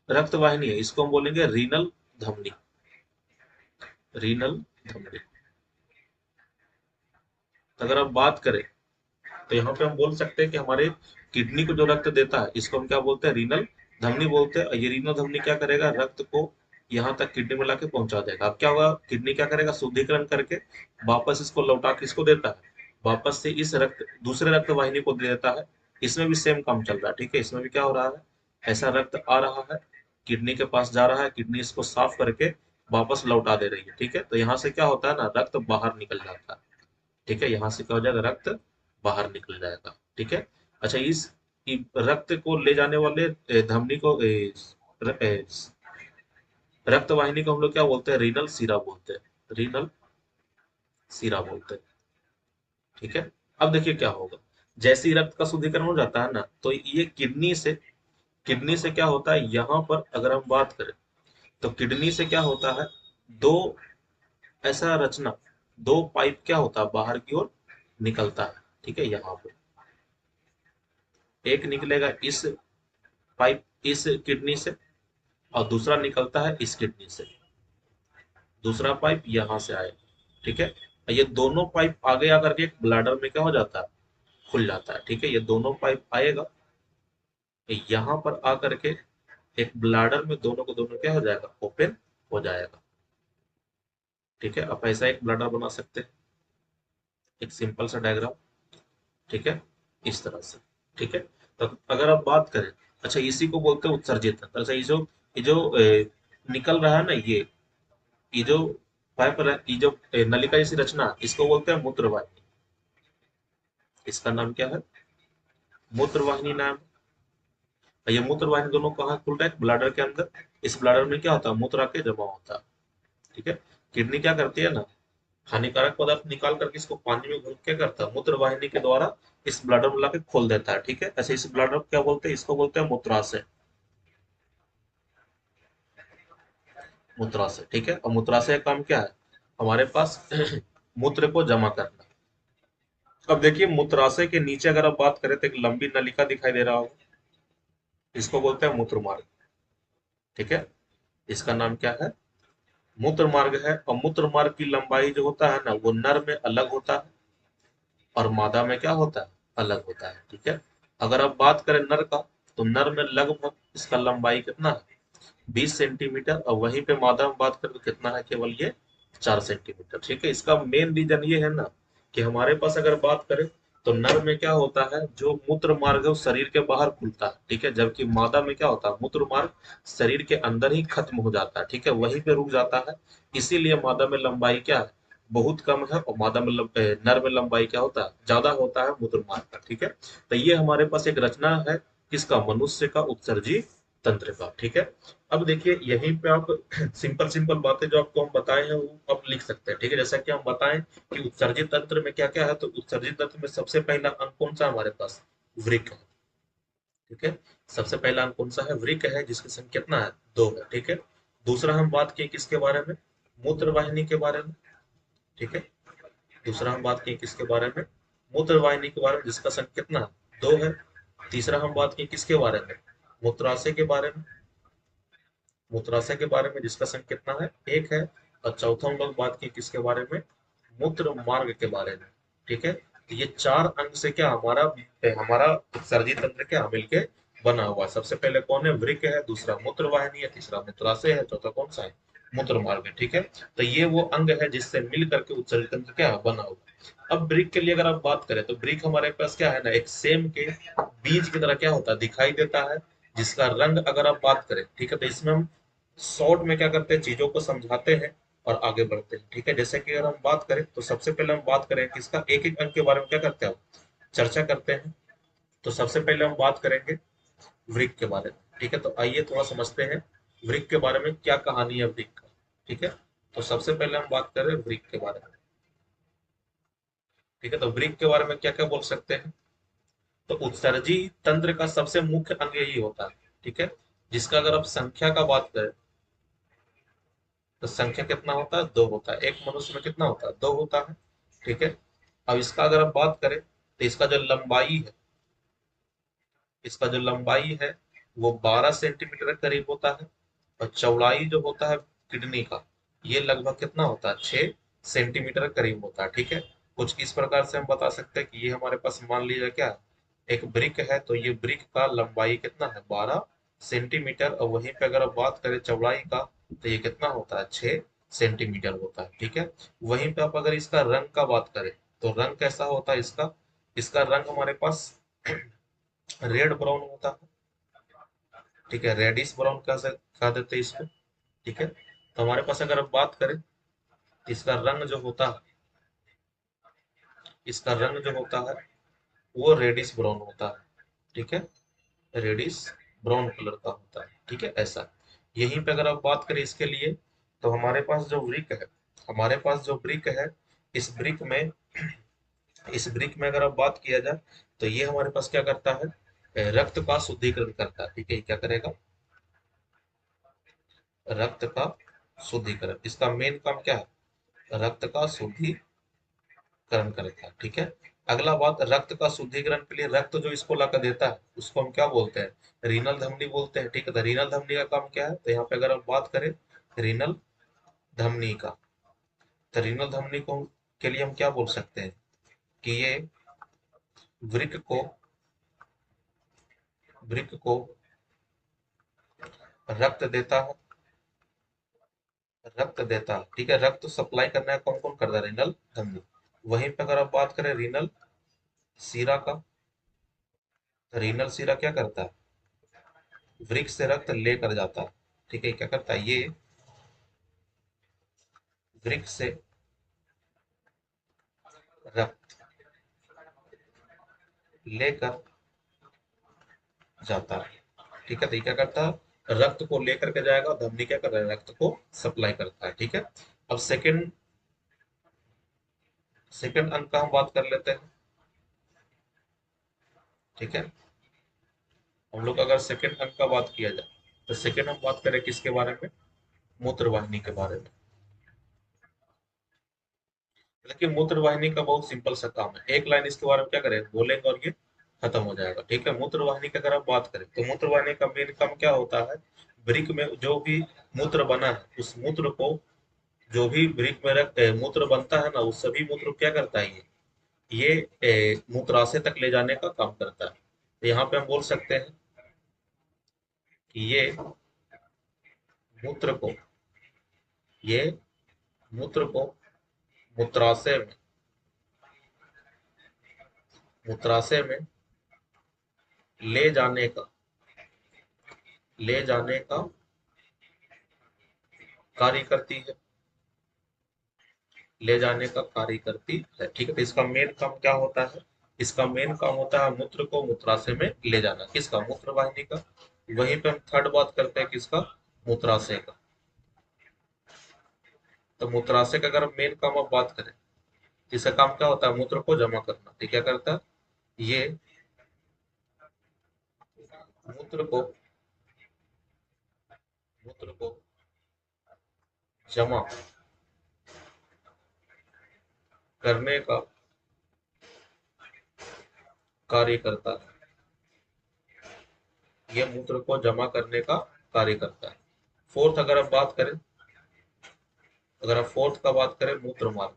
रक्त वाहिनी है, इसको हम बोलेंगे रीनल धमनी, रीनल धमनी। तो अगर आप बात करें, तो यहाँ पे हम बोल सकते हैं कि हमारे किडनी को जो रक्त देता है, इसको हम क्या बोलते हैं, रीनल धमनी बोलते हैं। और ये रीनल धमनी क्या करेगा, रक्त को यहाँ तक किडनी में लाके पहुंचा देगा। अब क्या होगा, किडनी क्या करेगा, शुद्धिकरण करके वापस इसको लौटा के इसको देता है, वापस से इस रक्त दूसरे रक्त वाहिनी को दे देता है। इसमें भी सेम काम चल रहा है, ठीक है। इसमें भी क्या हो रहा है, ऐसा रक्त आ रहा है, किडनी के पास जा रहा है, किडनी इसको साफ करके वापस लौटा दे रही है, ठीक है। तो यहाँ से क्या होता है ना, रक्त बाहर निकल जाता है, ठीक है, यहाँ से क्या हो जाएगा, रक्त बाहर निकल जाएगा, ठीक है। अच्छा, इस रक्त को ले जाने वाले धमनी को रक्त वाहिनी को हम लोग क्या बोलते हैं, रीनल सीरा बोलते हैं, रीनल सीरा बोलते हैं, ठीक है। अब देखिए क्या होगा, जैसे ही रक्त का शुद्धिकरण हो जाता है ना, तो ये किडनी से क्या होता है, यहाँ पर अगर हम बात करें, तो किडनी से क्या होता है, दो ऐसा रचना, दो पाइप क्या होता है, बाहर की ओर निकलता है, ठीक है। यहाँ पे एक निकलेगा इस पाइप, इस किडनी से, और दूसरा निकलता है इस किडनी से, दूसरा पाइप यहाँ से आएगा, ठीक है। ये दोनों पाइप आगे आकर के ब्लैडर में क्या हो जाता है, खुल जाता है, ठीक है। ये दोनों पाइप आएगा, यहाँ पर आकर के एक ब्लैडर में दोनों को दोनों क्या हो जाएगा, ओपन हो जाएगा, ठीक है। अब ऐसा एक ब्लैडर बना सकते हैं, एक सिंपल सा डायग्राम, ठीक है, इस तरह से, ठीक है। तो अगर आप बात करें, अच्छा, इसी को बोलते हैं उत्सर्जित तंत्र। अच्छा, ये जो निकल रहा है ना, ये जो पाइप, ये जो नलिका जैसी रचना, इसको बोलते हैं मूत्रवाहिनी। इसका नाम क्या है, मूत्रवाहिनी नाम। ये मूत्रवाहिनी दोनों कहाँ खुलता है, ब्लैडर के अंदर। इस ब्लैडर में क्या होता है, मूत्र आके जमा होता है, ठीक है। किडनी क्या करती है ना, हानिकारक पदार्थ निकाल करके इसको पानी में घोल क्या करता है, मूत्र वाहिनी के द्वारा इस ब्लैडर में लाके खोल देता है, ठीक है। ऐसे इस ब्लैडर को क्या बोलते हैं, इसको बोलते हैं मूत्राशय, मूत्राशय, ठीक है। और मूत्राशय का काम क्या है, हमारे पास मूत्र को जमा करना। अब देखिए, मूत्राशय के नीचे अगर आप बात करें, तो एक लंबी नलिका दिखाई दे रहा होगा, इसको बोलते हैं मूत्र मार्ग, ठीक है। इसका नाम क्या है, मूत्र मार्ग है। और मूत्र मार्ग की लंबाई जो होता है ना, वो नर में अलग होता है और मादा में क्या होता है, अलग होता है, ठीक है। अगर आप बात करें नर का, तो नर में लगभग इसका लंबाई कितना है, 20 सेंटीमीटर। और वहीं पे मादा में बात करें तो कितना है, केवल ये 4 सेंटीमीटर, ठीक है। इसका मेन रीजन ये है ना, कि हमारे पास अगर बात करें, तो नर में क्या होता है, जो मूत्र मार्ग है वो शरीर के बाहर खुलता है, ठीक है। जबकि मादा में क्या होता है, मूत्र मार्ग शरीर के अंदर ही खत्म हो जाता है, ठीक है, वहीं पे रुक जाता है। इसीलिए मादा में लंबाई क्या है, बहुत कम है, और मादा में नर में लंबाई क्या होता है, ज्यादा होता है मूत्र मार्ग का, ठीक है। तो ये हमारे पास एक रचना है किसका, मनुष्य का उत्सर्जी तंत्र का, ठीक है। अब देखिए, यहीं पे आप सिंपल सिंपल बातें जो आपको हम बताए हैं वो आप लिख सकते हैं, ठीक है। जैसा कि हम बताएं कि उत्सर्जित तंत्र में क्या क्या है, तो उत्सर्जित तंत्र में सबसे पहला अंग कौन सा हमारे पास, वृक्क है, ठीक है। सबसे पहला अंग कौन सा है, वृक्क है, जिसकी संख्या कितना है, 2 है, ठीक है। दूसरा हम बात किए किसके बारे में, मूत्र वाहिनी के बारे में, ठीक है। दूसरा हम बात किए किसके बारे में, मूत्र वाहिनी के बारे में, जिसका संख्या कितना है, 2 है। तीसरा हम बात किए किसके बारे में, मूत्राशय के बारे में, मूत्राशय के बारे में, जिसका संख्या कितना है, 1 है। और चौथा हम लोग बात की किसके बारे में, मूत्र मार्ग के बारे में, ठीक है। तो ये 4 अंग से क्या हमारा हमारा उत्सर्जी तंत्र क्या मिलके बना हुआ है। सबसे पहले कौन है, वृक्क है, दूसरा मूत्र वाहिनी है, तीसरा मूत्राशय है, चौथा कौन सा है, मूत्र मार्ग है, ठीक है। तो ये वो अंग है जिससे मिल करके उत्सर्जी तंत्र क्या बना हुआ है। अब ब्रिक के लिए अगर आप बात करें, तो ब्रिक हमारे पास क्या है ना, एक सेम के बीज की तरह क्या होता है, दिखाई देता है, जिसका रंग अगर आप बात करें, ठीक है। तो इसमें हम शॉर्ट में क्या करते हैं, चीजों को समझाते हैं, और आगे बढ़ते हैं। ठीक है, जैसे कि अगर हम बात करें तो सबसे पहले हम बात करें कि इसका एक एक अंग के बारे में क्या करते हैं, चर्चा करते हैं। तो सबसे पहले हम बात करेंगे वृक्क के बारे में। ठीक है, तो आइए थोड़ा समझते हैं वृक्क के बारे में क्या कहानी है वृक्क का। ठीक है, तो सबसे पहले हम बात करें वृक्क के बारे में। ठीक है, तो वृक्क के बारे में क्या क्या बोल सकते हैं। तो उत्सर्जी तंत्र का सबसे मुख्य अंग यही होता है। ठीक है, जिसका अगर आप संख्या का बात करें तो संख्या कितना होता है, दो होता है। एक मनुष्य में कितना होता है, दो होता है। ठीक है, अब इसका अगर आप बात करें तो इसका जो लंबाई है, इसका जो लंबाई है वो 12 सेंटीमीटर के करीब होता है। और चौड़ाई जो होता है किडनी का, ये लगभग कितना होता है, 6 सेंटीमीटर के करीब होता है। ठीक है, कुछ इस प्रकार से हम बता सकते हैं कि ये हमारे पास मान लीजिए क्या, एक ब्रिक है, तो ये ब्रिक का लंबाई कितना है, 12 सेंटीमीटर। और वहीं पे अगर आप बात करें चौड़ाई का, तो ये कितना होता है, 6 सेंटीमीटर होता है। ठीक है, वहीं पे आप अगर इसका रंग का बात करें तो रंग कैसा होता है इसका, इसका रंग हमारे पास रेड ब्राउन होता है। ठीक है, रेडिश ब्राउन कह देते हैं इसको। ठीक है, तो हमारे पास अगर अब बात करें इसका रंग जो होता है, इसका रंग जो होता है वो रेडिश ब्राउन होता है। ठीक है, रेडिश ब्राउन कलर का होता है। ठीक है, ऐसा। यहीं पे अगर आप बात करें इसके लिए, तो हमारे पास जो ब्रिक है, हमारे पास जो ब्रिक है, इस ब्रिक में, इस ब्रिक में अगर आप बात किया जाए तो ये हमारे पास क्या करता है, रक्त का शुद्धिकरण करता है। ठीक है, ये क्या करेगा, रक्त का शुद्धिकरण। इसका मेन काम क्या है, रक्त का शुद्धिकरण करता है। ठीक है, अगला बात, रक्त का शुद्धिकरण के लिए रक्त जो इसको लाकर देता है उसको हम क्या बोलते हैं, रीनल धमनी बोलते हैं। ठीक है, तो रीनल धमनी का काम क्या है, तो यहाँ पे अगर हम बात करें रीनल धमनी का, तो रीनल धमनी को के लिए हम क्या बोल सकते हैं कि ये वृक्क को, वृक्क को रक्त देता है, रक्त देता है। ठीक है, रक्त सप्लाई करना है कौन कौन करता है, रीनल धमनी। वहीं पे अगर आप बात करें रीनल सीरा का, तो रीनल सीरा क्या करता है, वृक्क से रक्त लेकर जाता है। ठीक है, क्या करता है, ये वृक्क से रक्त लेकर जाता है। ठीक है, तो ये क्या करता है, रक्त को लेकर के जाएगा, धमनी क्या कर रहा है, रक्त को सप्लाई करता है। ठीक है, अब सेकंड, सेकंड अंग का हम बात कर लेते हैं। ठीक है, हम लोग अगर सेकंड अंग का बात किया जाए तो सेकंड हम बात करें किसके बारे में, मूत्र वाहिनी के बारे में। लेकिन मूत्र वाहिनी का बहुत सिंपल सा काम है, एक लाइन इसके बारे में क्या करें, बोलेंगे और ये खत्म हो जाएगा। ठीक है, मूत्र वाहिनी की अगर आप बात करें तो मूत्र वाहिनी का मेन काम क्या होता है, वृक्क में जो भी मूत्र बना है उस मूत्र को, जो भी वृक्क में मूत्र बनता है ना, उस सभी मूत्र को क्या करता है, ये मूत्राशय तक ले जाने का काम करता है। तो यहाँ पे हम बोल सकते हैं कि ये मूत्र को, ये मूत्र को मूत्राशय में, मूत्राशय में ले जाने का, ले जाने का कार्य करती है, ले जाने का कार्य करती है। ठीक है, तो इसका मेन काम क्या होता है, इसका मेन काम होता है मूत्र को मूत्राशय में ले जाना, किसका, मूत्र वाहिनी का। वहीं पे हम थर्ड बात करते हैं किसका, मूत्राशय का। तो मूत्राशय का अगर मेन काम आप बात करें, इसका काम क्या होता है, मूत्र को जमा करना। तो क्या करता है, ये मूत्र को, मूत्र को जमा करने का कार्य करता है, ये मूत्र को जमा करने का कार्य करता है। फोर्थ अगर आप बात करें, अगर आप फोर्थ का बात करें, मूत्र मार्ग,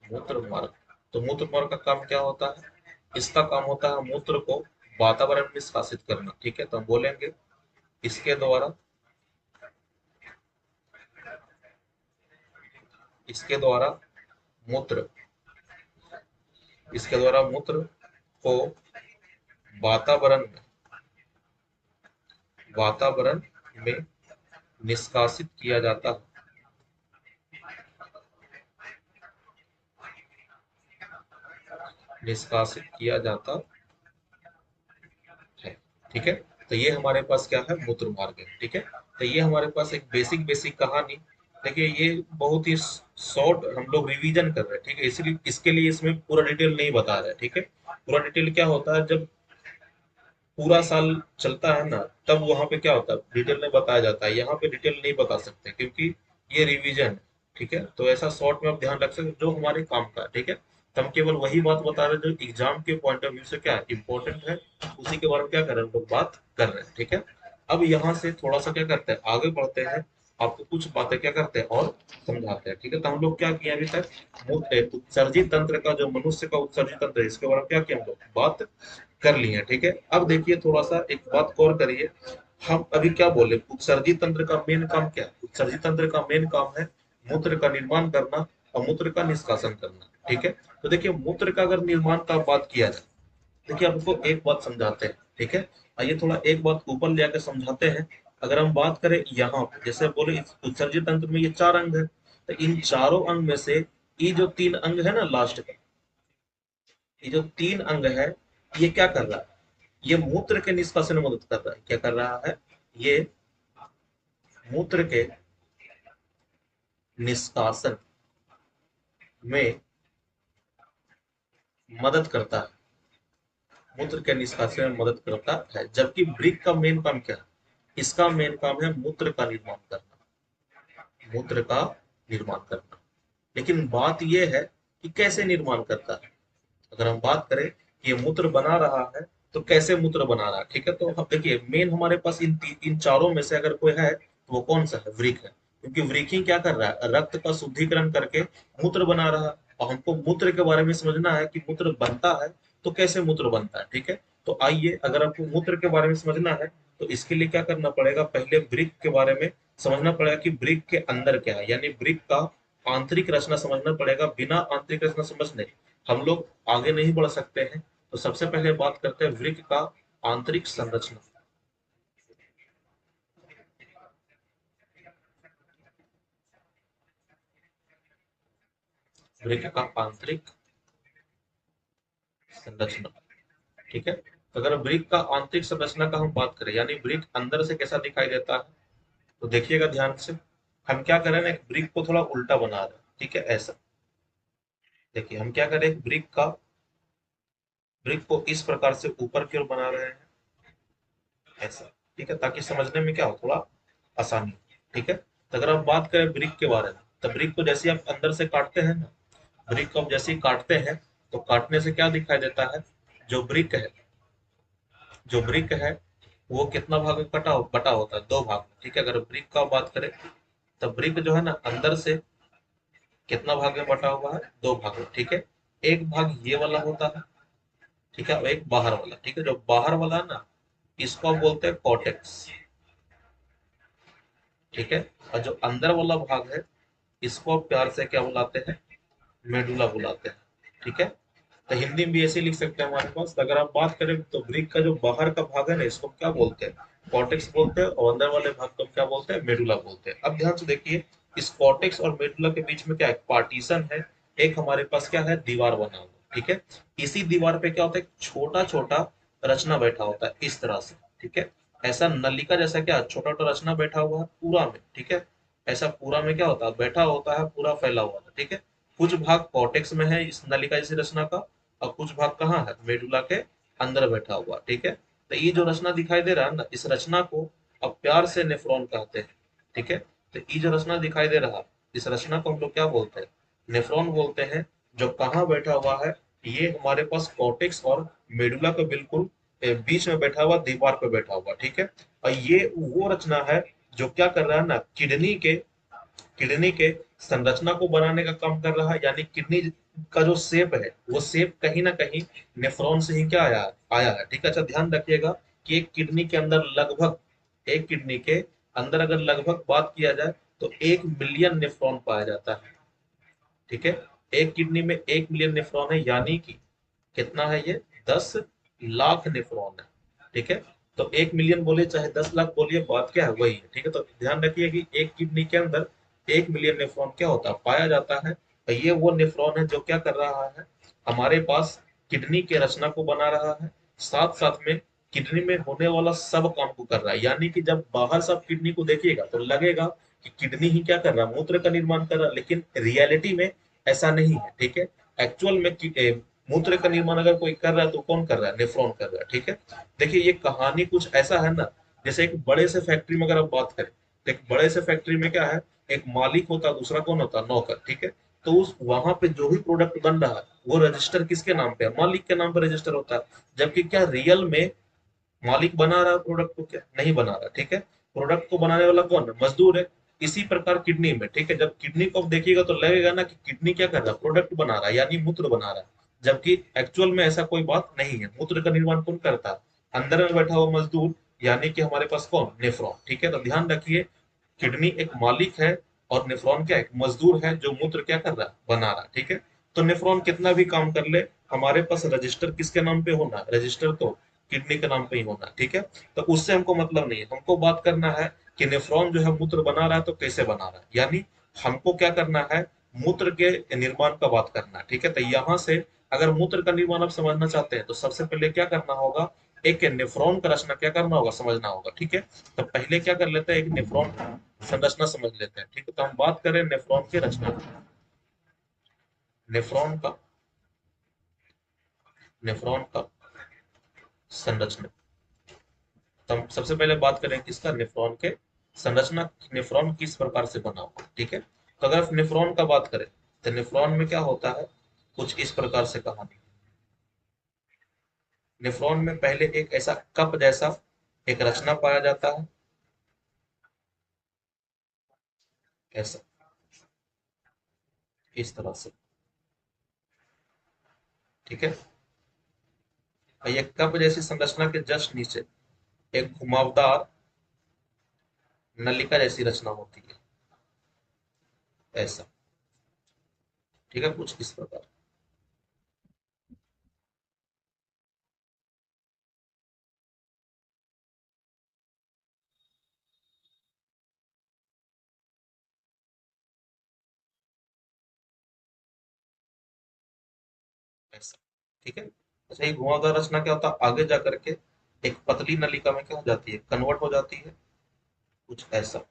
मूत्र मार्ग। तो मूत्र मार्ग का काम क्या होता है, इसका काम होता है मूत्र को वातावरण में निष्कासित करना। ठीक है, तो हम बोलेंगे इसके द्वारा, इसके द्वारा मूत्र, इसके द्वारा मूत्र को वातावरण में, वातावरण में निष्कासित किया जाता है, निष्कासित किया जाता है। ठीक है, तो ये हमारे पास क्या है, मूत्र मार्ग है। ठीक है, तो ये हमारे पास एक बेसिक बेसिक कहानी। देखिए ये बहुत ही शॉर्ट हम लोग रिवीजन कर रहे हैं। ठीक है, इसलिए इसके लिए इसमें पूरा डिटेल नहीं बता रहे हैं। ठीक है, पूरा डिटेल क्या होता है, जब पूरा साल चलता है ना, तब वहां पे क्या होता है, डिटेल में बताया जाता है। यहाँ पे डिटेल नहीं बता सकते क्योंकि ये रिवीजन है। ठीक है, तो ऐसा शॉर्ट में आप ध्यान रख सकते जो हमारे काम का है। ठीक है, तो हम केवल वही बात बता रहे हैं जो एग्जाम के पॉइंट ऑफ व्यू से क्या इंपॉर्टेंट है, उसी के बारे में क्या कर रहे हैं, हम लोग बात कर रहे हैं। ठीक है, अब यहाँ से थोड़ा सा क्या करते हैं, आगे बढ़ते हैं, आपको कुछ बातें क्या करते हैं और समझाते हैं। ठीक है, तो हम लोग क्या किए अभी तक, उत्सर्जी तंत्र का, जो मनुष्य का उत्सर्जी तंत्र है, इसके बारे में क्या किया हम लोग बात कर ली है। ठीक है, अब देखिए थोड़ा सा एक बात गौर करिए, हम अभी क्या बोले, उत्सर्जी तंत्र का मेन काम क्या है, उत्सर्जी तंत्र का मेन काम है मूत्र का निर्माण करना और मूत्र का निष्कासन करना। ठीक है, तो देखिए मूत्र का अगर निर्माण का बात किया जाए, देखिए आपको एक बात समझाते हैं। ठीक है, आइए थोड़ा एक बात ऊपर ले आकर समझाते हैं। अगर हम बात करें यहाँ पे, जैसे बोले इस उत्सर्जित तंत्र में ये चार अंग है, तो इन चारों अंग में से ये जो तीन अंग है ना लास्ट का, ये जो तीन अंग है, ये क्या कर रहा है, ये मूत्र के निष्कासन में मदद कर रहा है। क्या कर रहा है, ये मूत्र के निष्कासन में मदद करता है, मूत्र के निष्कासन में मदद करता है। जबकि वृक्क का मेन काम क्या है, इसका मेन काम है मूत्र का निर्माण करना, मूत्र का निर्माण करना। लेकिन बात यह है कि कैसे निर्माण करता है। अगर हम बात करें कि ये मूत्र बना रहा है, तो कैसे मूत्र बना रहा है। ठीक है, तो अब देखिए मेन हमारे पास इन चारों में से अगर कोई है तो वो कौन सा है, वृक्क है। क्योंकि वृक्क ही क्या कर रहा है, रक्त का शुद्धिकरण करके मूत्र बना रहा है। और हमको मूत्र के बारे में समझना है कि मूत्र बनता है तो कैसे मूत्र बनता है। ठीक है, तो आइए अगर आपको मूत्र के बारे में समझना है, तो इसके लिए क्या करना पड़ेगा, पहले वृक्क के बारे में समझना पड़ेगा कि वृक्क के अंदर क्या है, यानी वृक्क का आंतरिक रचना समझना पड़ेगा। बिना आंतरिक रचना समझने हम लोग आगे नहीं बढ़ सकते हैं। तो सबसे पहले बात करते हैं वृक्क का आंतरिक संरचना, वृक्क का आंतरिक संरचना। ठीक है, तो अगर वृक्क का आंतरिक संरचना का हम बात करें, यानी वृक्क अंदर से कैसा दिखाई देता है, तो देखिएगा ध्यान से, हम क्या करें ना, एक वृक्क को थोड़ा उल्टा बना रहे हैं। ठीक है, ऐसा देखिए हम क्या करें, वृक्क को इस प्रकार से ऊपर की ओर बना रहे हैं, ऐसा। ठीक है, ताकि समझने में क्या हो, थोड़ा आसानी हो। ठीक है, तो अगर आप बात करें ब्रिक के बारे में, तो ब्रिक को जैसे आप अंदर से काटते हैं ना, ब्रिक को आप जैसे ही काटते हैं, तो काटने से क्या दिखाई देता है, जो ब्रिक है, जो ब्रिक है वो कितना भाग में बटा होता है, दो भाग में। ठीक है, अगर ब्रिक का बात करें, तो ब्रिक जो है ना अंदर से कितना भाग में बटा हुआ है, दो भाग में। ठीक है, एक भाग ये वाला होता है, ठीक है, और एक बाहर वाला। ठीक है, जो बाहर वाला है ना, इसको आप बोलते हैं कॉर्टेक्स। ठीक है, और जो अंदर वाला भाग है, इसको आप प्यार से क्या बुलाते हैं, मेडुला बुलाते हैं। ठीक है, तो हिंदी में भी ऐसे लिख सकते हैं हमारे पास। तो अगर आप बात करें तो ब्रिक का जो बाहर का भाग है ना, इसको क्या बोलते हैं, कॉर्टेक्स बोलते हैं, और अंदर वाले भाग को क्या बोलते हैं, मेडुला बोलते हैं। अब ध्यान से देखिए, इस कॉर्टेक्स और मेडुला के बीच में क्या है, पार्टीशन है। एक हमारे पास क्या है, दीवार बना हुआ। ठीक है, इसी दीवार पे क्या होता है, छोटा छोटा रचना बैठा होता है इस तरह से। ठीक है, ऐसा नलिका जैसा क्या छोटा छोटा रचना बैठा हुआ है पूरा में। ठीक है, ऐसा पूरा में क्या होता है, बैठा होता है, पूरा फैला हुआ है। ठीक है, कुछ भाग कॉर्टेक्स में है इस नलिका जैसी रचना का, और कुछ भाग कहाँ है, मेडुला के अंदर बैठा हुआ। ठीक है, तो ये जो रचना दिखाई दे रहा है ना, इस रचना को अब प्यार से नेफ्रॉन कहते हैं। ठीक है, तो ये जो रचना दिखाई दे रहा है, इस रचना को हम लोग क्या बोलते हैं, नेफ्रॉन बोलते हैं। जो कहाँ बैठा हुआ है, ये हमारे पास कॉर्टेक्स और मेडुला के बिल्कुल बीच में बैठा हुआ, दीवार पे बैठा हुआ। ठीक है, और ये वो रचना है जो क्या कर रहा है ना, किडनी के संरचना को बनाने का काम कर रहा है। यानी किडनी का जो शेप है, वो शेप कहीं ना कहीं नेफ्रॉन से ही क्या आया आया है। ठीक है, अच्छा ध्यान रखिएगा कि एक किडनी के अंदर अगर लगभग बात किया जाए, तो 1 मिलियन नेफ्रॉन पाया जाता है। ठीक है, एक किडनी में 1 मिलियन नेफ्रॉन है, यानी कि कितना है ये, 10 लाख नेफ्रॉन है। ठीक है, तो 1 मिलियन बोले चाहे 10 लाख बोलिए, बात क्या है वही है। ठीक है, तो ध्यान रखिए कि एक किडनी के अंदर 1 मिलियन नेफ्रॉन क्या होता है, पाया जाता है। तो ये वो नेफ्रॉन है जो क्या कर रहा है, हमारे पास किडनी के रचना को बना रहा है, साथ साथ में किडनी में होने वाला सब काम को कर रहा है। यानी कि जब बाहर से आप किडनी को देखिएगा तो लगेगा कि किडनी ही क्या कर रहा है, मूत्र का निर्माण कर रहा है, लेकिन रियलिटी में ऐसा नहीं है। ठीक है, एक्चुअल में मूत्र का निर्माण अगर कोई कर रहा है तो कौन कर रहा है, नेफ्रॉन कर रहा है। ठीक है, देखिए ये कहानी कुछ ऐसा है ना, जैसे एक बड़े से फैक्ट्री में अगर आप बात करें, तो एक बड़े से फैक्ट्री में क्या है, एक मालिक होता है, दूसरा कौन होता है, नौकर। ठीक है, तो उस वहां पे जो भी प्रोडक्ट बन रहा है वो रजिस्टर किसके नाम पे है, मालिक के नाम पे रजिस्टर होता है। जबकि क्या रियल में मालिक बना रहा है प्रोडक्ट को, क्या नहीं बना रहा। ठीक है, प्रोडक्ट को बनाने वाला कौन है, मजदूर है। इसी प्रकार किडनी में, ठीक है, जब किडनी को आप देखिएगा तो लगेगा ना कि किडनी क्या कर रहा है, प्रोडक्ट बना रहा है, यानी मूत्र बना रहा है। जबकि एक्चुअल में ऐसा कोई बात नहीं है। मूत्र का निर्माण कौन करता है, अंदर में बैठा हुआ मजदूर, यानी कि हमारे पास कौन, नेफ्रॉन। ठीक है, तो ध्यान रखिए, किडनी एक मालिक है और नेफ्रॉन क्या है, एक मजदूर है जो मूत्र क्या कर रहा है, बना रहा है। ठीक है, तो नेफ्रॉन कितना भी काम कर ले, हमारे पास रजिस्टर किसके नाम पे होना है, रजिस्टर तो किडनी के नाम पे ही होना है। ठीक है, तो उससे हमको मतलब नहीं है, हमको बात करना है कि नेफ्रॉन जो है मूत्र बना रहा है तो कैसे बना रहा है, यानी हमको क्या करना है, मूत्र के निर्माण का बात करना है। ठीक है, तो यहाँ से अगर मूत्र का निर्माण आप समझना चाहते हैं तो सबसे पहले क्या करना होगा, एक नेफ्रॉन का रचना क्या करना होगा, समझना होगा। ठीक है, तो पहले क्या कर लेते हैं, एक नेफ्रॉन संरचना समझ लेते हैं। ठीक है, तो हम बात करें नेफ्रॉन की रचना, नेफ्रॉन का, नेफ्रॉन का संरचना। तो हम सबसे पहले बात करें किसका, नेफ्रॉन के संरचना, नेफ्रॉन किस प्रकार से बना हुआ। ठीक है, तो अगर नेफ्रॉन का बात करें तो नेफ्रॉन में क्या होता है, कुछ इस प्रकार से कहानी। नेफ्रॉन में पहले एक ऐसा कप जैसा एक रचना पाया जाता है, ऐसा, इस तरह से। ठीक है, और ये कप जैसी संरचना के जस्ट नीचे एक घुमावदार नलिका जैसी रचना होती है, ऐसा। ठीक है, कुछ इस प्रकार। ऐसा। ठीक है, अच्छा, ये घुमावदार रचना क्या होता है, आगे जा करके एक पतली नलिका में क्या हो जाती है, कन्वर्ट हो जाती है, कुछ ऐसा।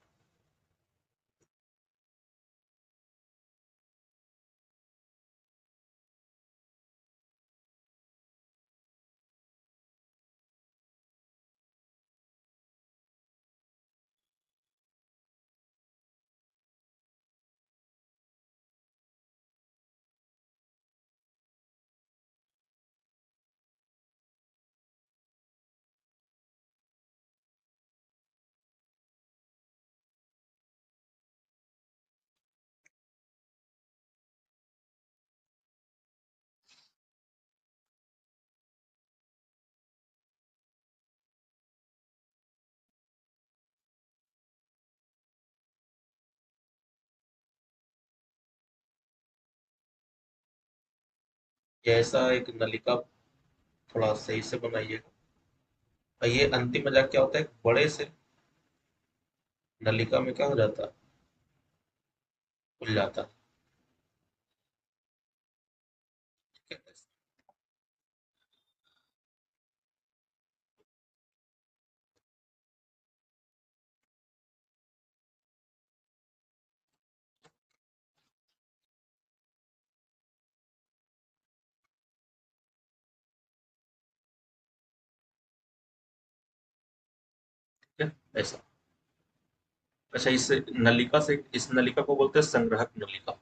ये ऐसा एक नलिका, थोड़ा सही से बनाइएगा। और ये अंतिम में जाके क्या होता है, एक बड़े से नलिका में क्या हो जाता है, खुल जाता है। ठीक है, ठीक है, ऐसा। अच्छा, इस नलिका से, इस नलिका को बोलते हैं संग्राहक नलिका।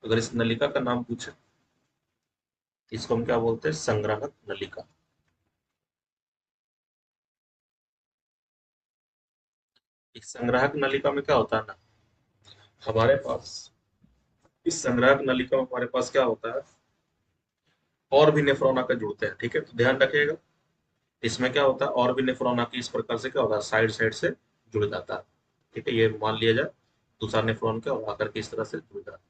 अगर इस नलिका का नाम पूछे, इसको हम क्या बोलते हैं, संग्राहक नलिका। इस संग्राहक नलिका में क्या होता है ना, हमारे पास इस संग्राहक नलिका में हमारे पास क्या होता है, और भी नेफ्रॉन आकर जुड़ते हैं। ठीक है, तो ध्यान रखिएगा, इसमें क्या होता है, और भी नेफ्रॉन आके इस प्रकार से क्या होता है, साइड साइड से जुड़ जाता है। ठीक है, ये मान लिया जाए दूसरा नेफ्रॉन क्या और आकर के इस तरह से जुड़ जाता है।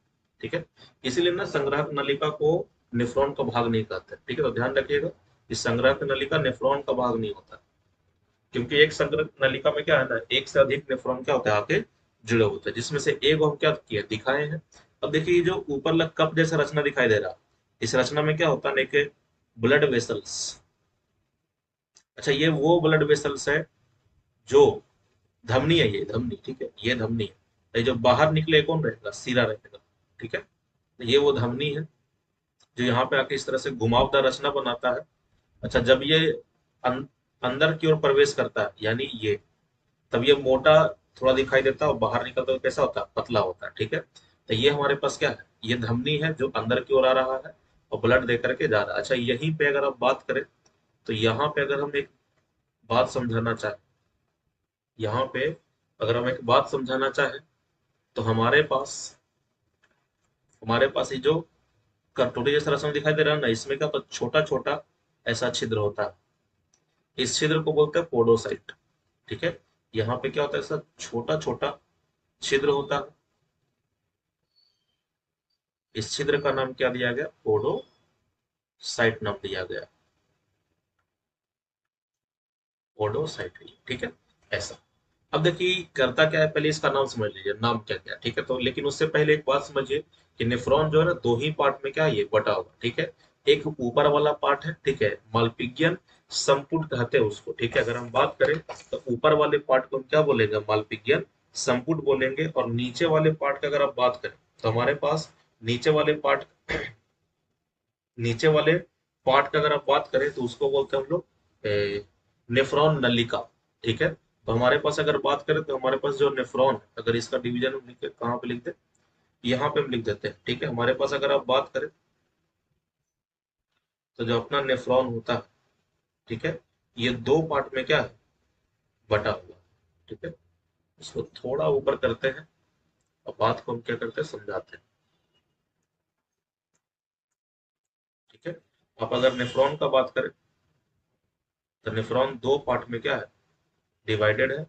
ठीक है, इसीलिए ना संग्राहक नलिका को नेफ्रॉन का भाग नहीं कहते। ठीक है, तो ध्यान रखिएगा, इस संग्राहक नलिका नेफ्रॉन का भाग नहीं होता। क्योंकि एक संग्रह नलिका में क्या है ना, एक से अधिक नेफ्रॉन क्या होता है आके जुड़े होते हैं, जिसमें से एक हम क्या किया दिखाए हैं। अब देखिए ये जो ऊपर लग कप जैसा रचना दिखाई दे रहा, इस रचना में क्या होता है कि ब्लड वेसल्स। अच्छा ये वो ब्लड वेसल्स है जो धमनी है, ये धमनी, ठीक है, ये धमनी है। ये जो बाहर निकले कौन रहेगा, सीरा रहेगा, ठीक है। तो ये वो धमनी है जो यहाँ पे आके इस तरह से घुमावदार रचना बनाता है। अच्छा जब ये अंदर की ओर प्रवेश करता है यानी ये, तब ये मोटा थोड़ा दिखाई देता है और बाहर निकलता है कैसा होता है, पतला होता है, ठीक है। तो ये हमारे पास क्या है, ये धमनी है जो अंदर की ओर आ रहा है और ब्लड दे करके जा रहा है। अच्छा यहीं पे अगर आप बात करें तो यहाँ पे अगर हम एक बात समझाना चाहें, यहाँ पे अगर हम एक बात समझाना चाहें तो हमारे पास ये जो कटोरी जैसा रस्म दिखाई दे रहा है ना, इसमें क्या छोटा छोटा ऐसा छिद्र होता है, इस छिद्र को बोलते हैं पोडोसाइट, ठीक है। यहाँ पे क्या होता है, ऐसा छोटा छोटा छिद्र होता है, इस छिद्र का नाम क्या दिया गया, पोडोसाइट नाम दिया गया, पोडोसाइट, ठीक है ऐसा। अब देखिए करता क्या है, पहले इसका नाम समझ लीजिए, नाम क्या क्या, ठीक है। तो लेकिन उससे पहले एक बात समझिए कि नेफ्रॉन जो है ना दो ही पार्ट में क्या है ये बटा हुआ, ठीक है। एक ऊपर वाला पार्ट है, ठीक है, मालपिगियन संपुट कहते हैं उसको, ठीक है। अगर हम बात करें तो ऊपर वाले पार्ट को हम क्या बोलेंगे, मालपिगियन संपुट बोलेंगे। और नीचे वाले पार्ट की अगर आप बात करें तो हमारे पास नीचे वाले पार्ट नीचे वाले पार्ट की अगर आप बात करें तो उसको बोलते हैं हम लोग नेफ्रॉन नलिका, ठीक है। तो हमारे पास अगर बात करें तो हमारे पास जो नेफ्रॉन, अगर इसका डिवीजन हम लिखे कहाँ पे लिख दे, यहाँ पे हम लिख देते हैं, ठीक है। हमारे पास अगर आप बात करें तो जो अपना नेफ्रॉन होता है, ठीक है, ये दो पार्ट में क्या है बटा हुआ, ठीक है। इसको थोड़ा ऊपर करते हैं और बात को हम क्या करते हैं समझाते हैं, ठीक है। आप अगर नेफ्रॉन का बात करें तो नेफ्रॉन दो पार्ट में क्या है डिवाइडेड है।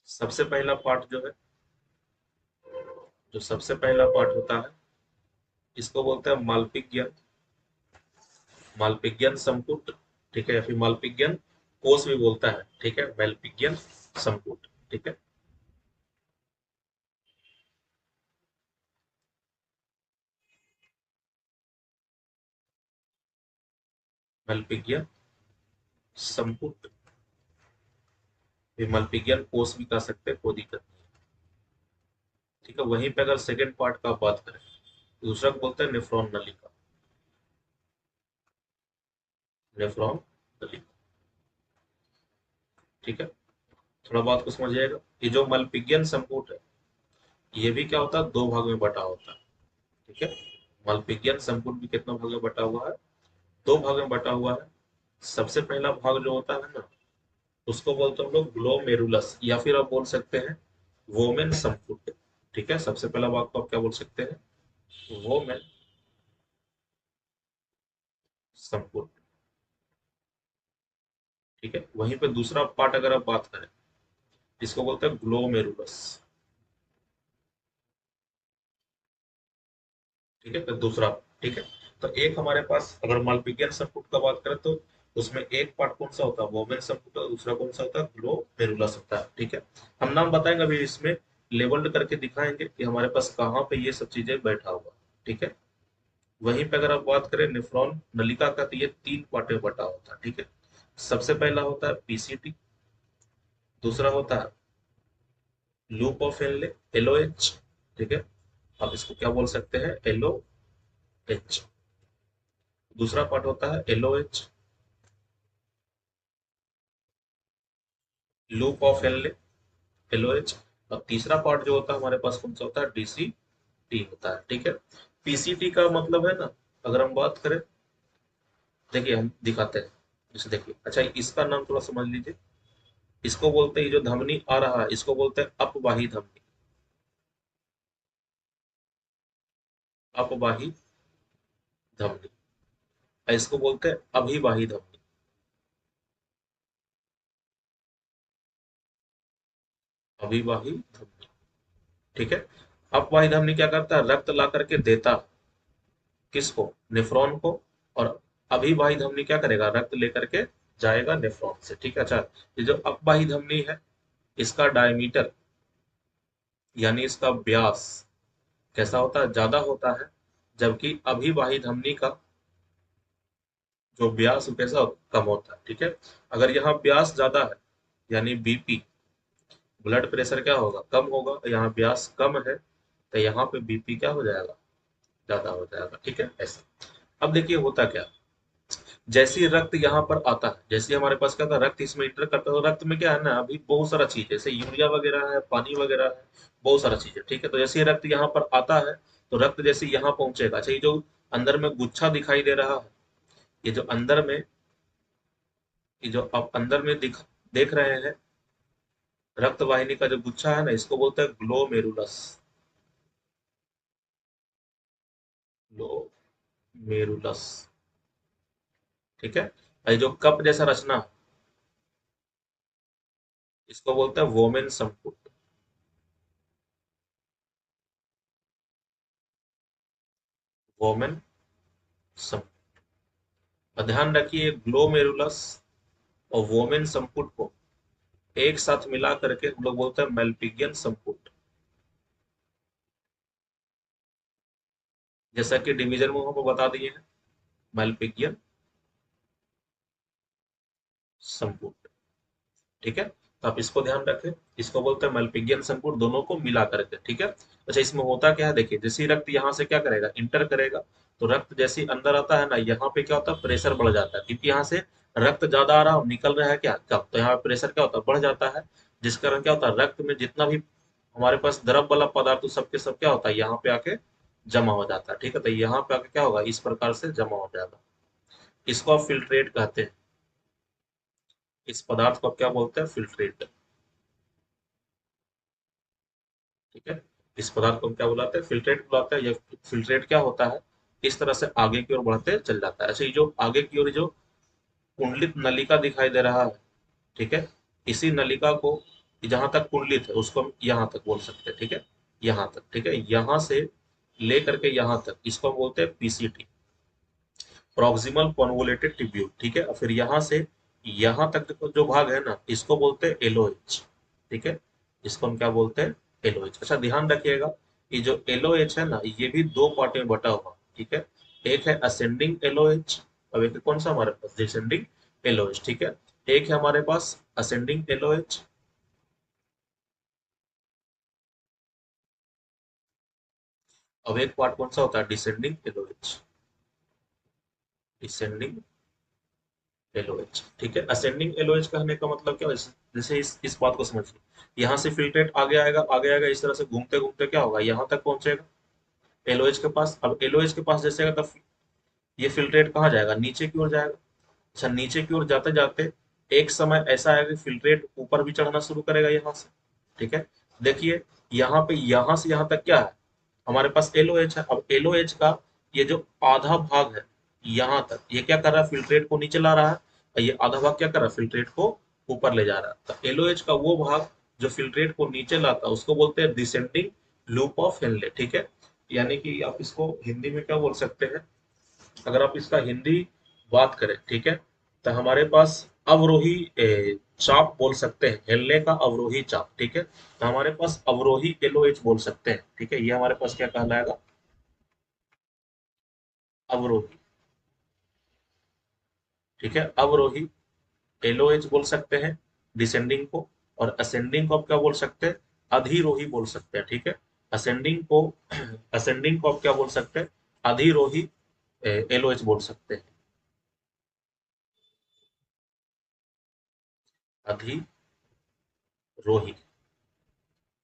सबसे पहला पार्ट जो है, जो सबसे पहला पार्ट होता है इसको बोलते हैं मालपिगियन, मालपिगियन संपुट, ठीक है, या फिर मालपिगियन कोष भी बोलता है, ठीक है, मालपिगियन संपुट, ठीक है। मालपिगियन संपुट, फिर मालपिगियन कोष भी कह सकते हैं, कोई दिक्कत नहीं है, ठीक है। वहीं पे अगर सेकेंड पार्ट का बात करें तो दूसरा को बोलते हैं नेफ्रॉन नलिका, नेफ्रॉन नलिका, ठीक है। थोड़ा बात को समझिएगा, ये जो मल्पिगियन संपुट है ये भी क्या होता है दो भाग में बटा होता है, ठीक है। मल्पिगियन संपुट भी कितना भाग में बटा हुआ है, दो भाग में बटा हुआ है। सबसे पहला भाग जो होता है ना उसको बोलते हैं हम लोग ग्लोमेरुलस, या फिर आप बोल सकते हैं वोमेन संपुट, ठीक है। सबसे पहला भाग को आप क्या बोल सकते हैं, वोमेन संपुट, ठीक है। वहीं पे दूसरा पार्ट अगर आप बात करें इसको बोलते हैं ग्लोमेरुलस, ठीक है, तो दूसरा, ठीक है। तो एक हमारे पास अगर मालपिगियन संपुट का बात करें तो उसमें एक पार्ट कौन सा होता है वोमेन संपुट और दूसरा कौन सा होता है ग्लोमेरुलस होता है, ठीक है। हम नाम बताएंगे अभी इसमें, लेबल्ड करके दिखाएंगे कि हमारे पास कहाँ पे ये सब चीजें बैठा हुआ, ठीक है। वहीं पे अगर आप बात करें नेफ्रॉन नलिका का तो ये तीन पार्ट में बटा होता है, ठीक है। सबसे पहला होता है पीसीटी, दूसरा होता है लूप ऑफ एनले, एलओएच, ठीक है। आप इसको क्या बोल सकते हैं, एलओएच। दूसरा पार्ट होता है LOH, loop of Henle, LOH. और तीसरा पार्ट जो होता है हमारे पास कौन सा होता है, डीसीटी होता है, ठीक है। पीसीटी का मतलब है ना, अगर हम बात करें, देखिए हम दिखाते हैं, जैसे देखिए, अच्छा इसका नाम थोड़ा समझ लीजिए, इसको बोलते हैं जो धमनी आ रहा है इसको बोलते हैं अपवाही धमनी, अपवाही धमनी। और इसको बोलते हैं अभिवाही धमनी, अभिवाही धमनी, ठीक है। अपवाही धमनी क्या करता है, रक्त ला करके देता है, किसको, नेफ्रॉन को। और अभिवाही धमनी क्या करेगा, रक्त लेकर के जाएगा नेफ्रॉन से, ठीक है। अच्छा, ये जो अपबाही धमनी है, इसका डायमीटर यानी इसका व्यास कैसा होता है, ज्यादा होता है, जबकि अभिवाही धमनी का जो व्यास वो कैसा कम होता है, ठीक है। अगर यहाँ व्यास ज्यादा है यानी बीपी, ब्लड प्रेशर क्या होगा, कम होगा, यहाँ व्यास कम है तो यहाँ पे बीपी क्या हो जाएगा, ज्यादा हो जाएगा, ठीक है, ऐसा। अब देखिए होता क्या, जैसे ही रक्त यहाँ पर आता है, जैसे हमारे पास क्या था, रक्त इसमें इंटर करता है, तो रक्त में क्या है ना, अभी बहुत सारा चीज है, जैसे यूरिया वगैरह है, पानी वगैरह है, बहुत सारा चीज है, ठीक है। तो जैसे ही रक्त यहाँ पर आता है, तो रक्त जैसे यहाँ पहुंचेगा, अच्छा, ये जो अंदर में गुच्छा दिखाई दे रहा है, ये जो अंदर में, ये जो आप अंदर में देख रहे हैं, रक्त वाहिनी का जो गुच्छा है ना, इसको बोलते हैं ग्लोमेरुलस, ग्लोमेरुलस, ठीक है। ये जो कप जैसा रचना है, इसको बोलते हैं वोमेन संपुट, वोमेन संपुट। और ध्यान रखिए, ग्लोमेरुलस और वोमेन संपुट को एक साथ मिला करके हम लोग बोलते हैं मेल्पिगियन संपुट। जैसा कि डिवीजन में हम बता दिए हैं, मेल्पिगियन संपुट, ठीक है। तो आप इसको ध्यान रखें, इसको बोलते हैं मल्पिगियन संपूर्ण, दोनों को मिला करके, ठीक है। अच्छा, इसमें होता क्या है, देखिए, जैसे ही रक्त यहाँ से क्या करेगा, इंटर करेगा, तो रक्त जैसे ही अंदर आता है ना, यहाँ पे क्या होता है, प्रेशर बढ़ जाता है, क्योंकि यहाँ से रक्त ज्यादा आ रहा है, निकल रहा है क्या कम, तो यहाँ प्रेशर क्या होता है, बढ़ जाता है। जिस कारण क्या होता है, रक्त में जितना भी हमारे पास द्रव वाला पदार्थ सबके सब क्या होता है, यहाँ पे आके जमा हो जाता है, ठीक है। तो यहाँ पे आके क्या होगा, इस प्रकार से जमा हो जाएगा, इसको आप फिल्ट्रेट कहते हैं। इस पदार्थ को आप क्या बोलते हैं, फिल्ट्रेट, ठीक है। इस पदार्थ को हम क्या बुलाते हैं, फिल्ट्रेट बुलाते हैं। ये फिल्ट्रेट क्या होता है, इस तरह से आगे की ओर बढ़ते चल जाता है। ऐसे ही जो आगे की ओर जो कुंडलित नलिका दिखाई दे रहा है, ठीक है, इसी नलिका को, जहां तक कुंडलित है उसको हम यहाँ तक बोल सकते हैं, ठीक है, यहाँ तक, ठीक है, यहाँ से ले करके यहाँ तक, इसको हम बोलते हैं पीसीटी, प्रॉक्सिमल कॉन्वोलेटेड ट्यूब्यूल, ठीक है। और फिर यहाँ से यहाँ तक जो भाग है ना, इसको बोलते हैं एलओएच, ठीक है, इसको हम क्या बोलते हैं, एलओएच। अच्छा, ध्यान रखिएगा, ये जो एलओएच है ना, ये भी दो पार्ट में बटा हुआ, ठीक है। एक है असेंडिंग एलओएच, अब एक कौन सा हमारे पास, डिसेंडिंग एलओएच, ठीक है। एक है हमारे पास असेंडिंग एलओएच, अब एक पार्ट कौन सा होता है, डिसेंडिंग एलओएच, डिसेंडिंग एलओएच, ठीक है। असेंडिंग एलओएच कहने का मतलब क्या है, जैसे इस बात को समझिए, यहाँ से फिल्ट्रेट आगे आएगा, आगे आएगा, इस तरह से घूमते घूमते क्या होगा, यहाँ तक पहुंचेगा एलओएच के पास। अब एलओएच के पास जैसे आएगा, तब ये फिल्ट्रेट कहाँ जाएगा, नीचे की ओर जाएगा। अच्छा, नीचे की ओर जाते जाते एक समय ऐसा आएगा कि फिल्ट्रेट ऊपर भी चढ़ना शुरू करेगा यहाँ से, ठीक है। देखिए, यहाँ पे यहाँ से यहाँ तक क्या है, हमारे पास एलओएच है। अब एलओएच का ये जो आधा भाग है, यहाँ तक ये क्या कर रहा है, फिल्ट्रेट को नीचे ला रहा है, और ये आधा भाग क्या कर रहा है, फिल्ट्रेट को ऊपर ले जा रहा है। तो एलओएच का वो भाग जो फिल्ट्रेट को नीचे लाता है, उसको बोलते हैं डिसेंडिंग लूप ऑफ हेनले, ठीक है। यानी कि आप इसको हिंदी में क्या बोल सकते हैं, अगर आप इसका हिंदी बात करें, ठीक है, तो हमारे पास अवरोही चाप बोल सकते हैं, हेलने का अवरोही चाप, ठीक है। तो हमारे पास अवरोही एलओएच बोल सकते हैं, ठीक है, ये हमारे पास क्या कहलाएगा, अवरोही, ठीक है, अवरोही एलओएच बोल सकते हैं डिसेंडिंग को, और असेंडिंग को आप क्या बोल सकते हैं, अधिरोही बोल सकते हैं, ठीक है। असेंडिंग को असेंडिंग को आप क्या बोल सकते हैं, अधिरोही एलओएच बोल सकते हैं, अधिरोही।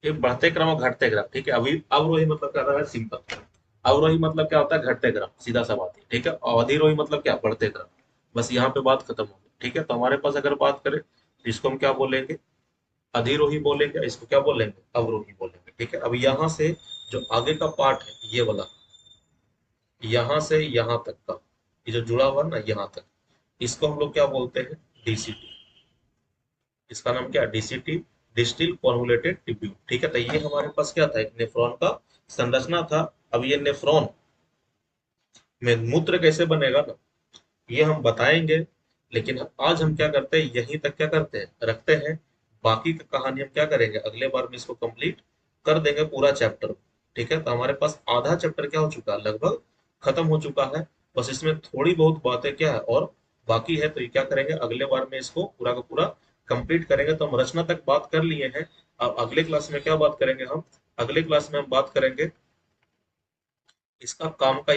ये बढ़ते क्रम और घटते क्रम, ठीक है। अभी अवरोही मतलब क्या होता है, सिंपल, अवरोही मतलब क्या होता है, घटते क्रम, सीधा सा बात है, ठीक है। और अधिरोही मतलब क्या, बढ़ते क्रम, बस यहाँ पे बात खत्म होगी, ठीक है। तो हमारे पास अगर बात करें, तो इसको हम क्या बोलेंगे, अधिरोही बोलेंगे, इसको क्या बोलेंगे, अवरोही बोलेंगे, ठीक है। अब यहाँ से जो आगे का पार्ट है, ये वाला, यहाँ से यहाँ तक का, ये जो जुड़ा हुआ है ना, यहाँ तक, इसको हम लोग क्या बोलते हैं, डीसीटी, इसका नाम क्या है, डीसीटी, डिस्टिल कॉन्वोलेटेड ट्यूब्यूल, ठीक है। तो ये हमारे पास क्या था, एक नेफ्रॉन का संरचना था। अब ये नेफ्रॉन में मूत्र कैसे बनेगा ना, ये हम बताएंगे लेकिन आज हम क्या करते हैं, यहीं तक क्या करते हैं, रखते हैं। बाकी का कहानी हम क्या करेंगे, अगले बार में इसको कंप्लीट कर देंगे पूरा चैप्टर। ठीक है, तो हमारे पास आधा चैप्टर क्या हो चुका है, लगभग खत्म हो चुका है। बस इसमें थोड़ी बहुत बातें क्या है और बाकी है, तो ये क्या करेंगे, अगले बार में इसको पूरा का पूरा कंप्लीट करेंगे। तो हम रचना तक बात कर लिए हैं। अब अगले क्लास में क्या बात करेंगे हम, अगले क्लास में हम बात करेंगे इसका काम का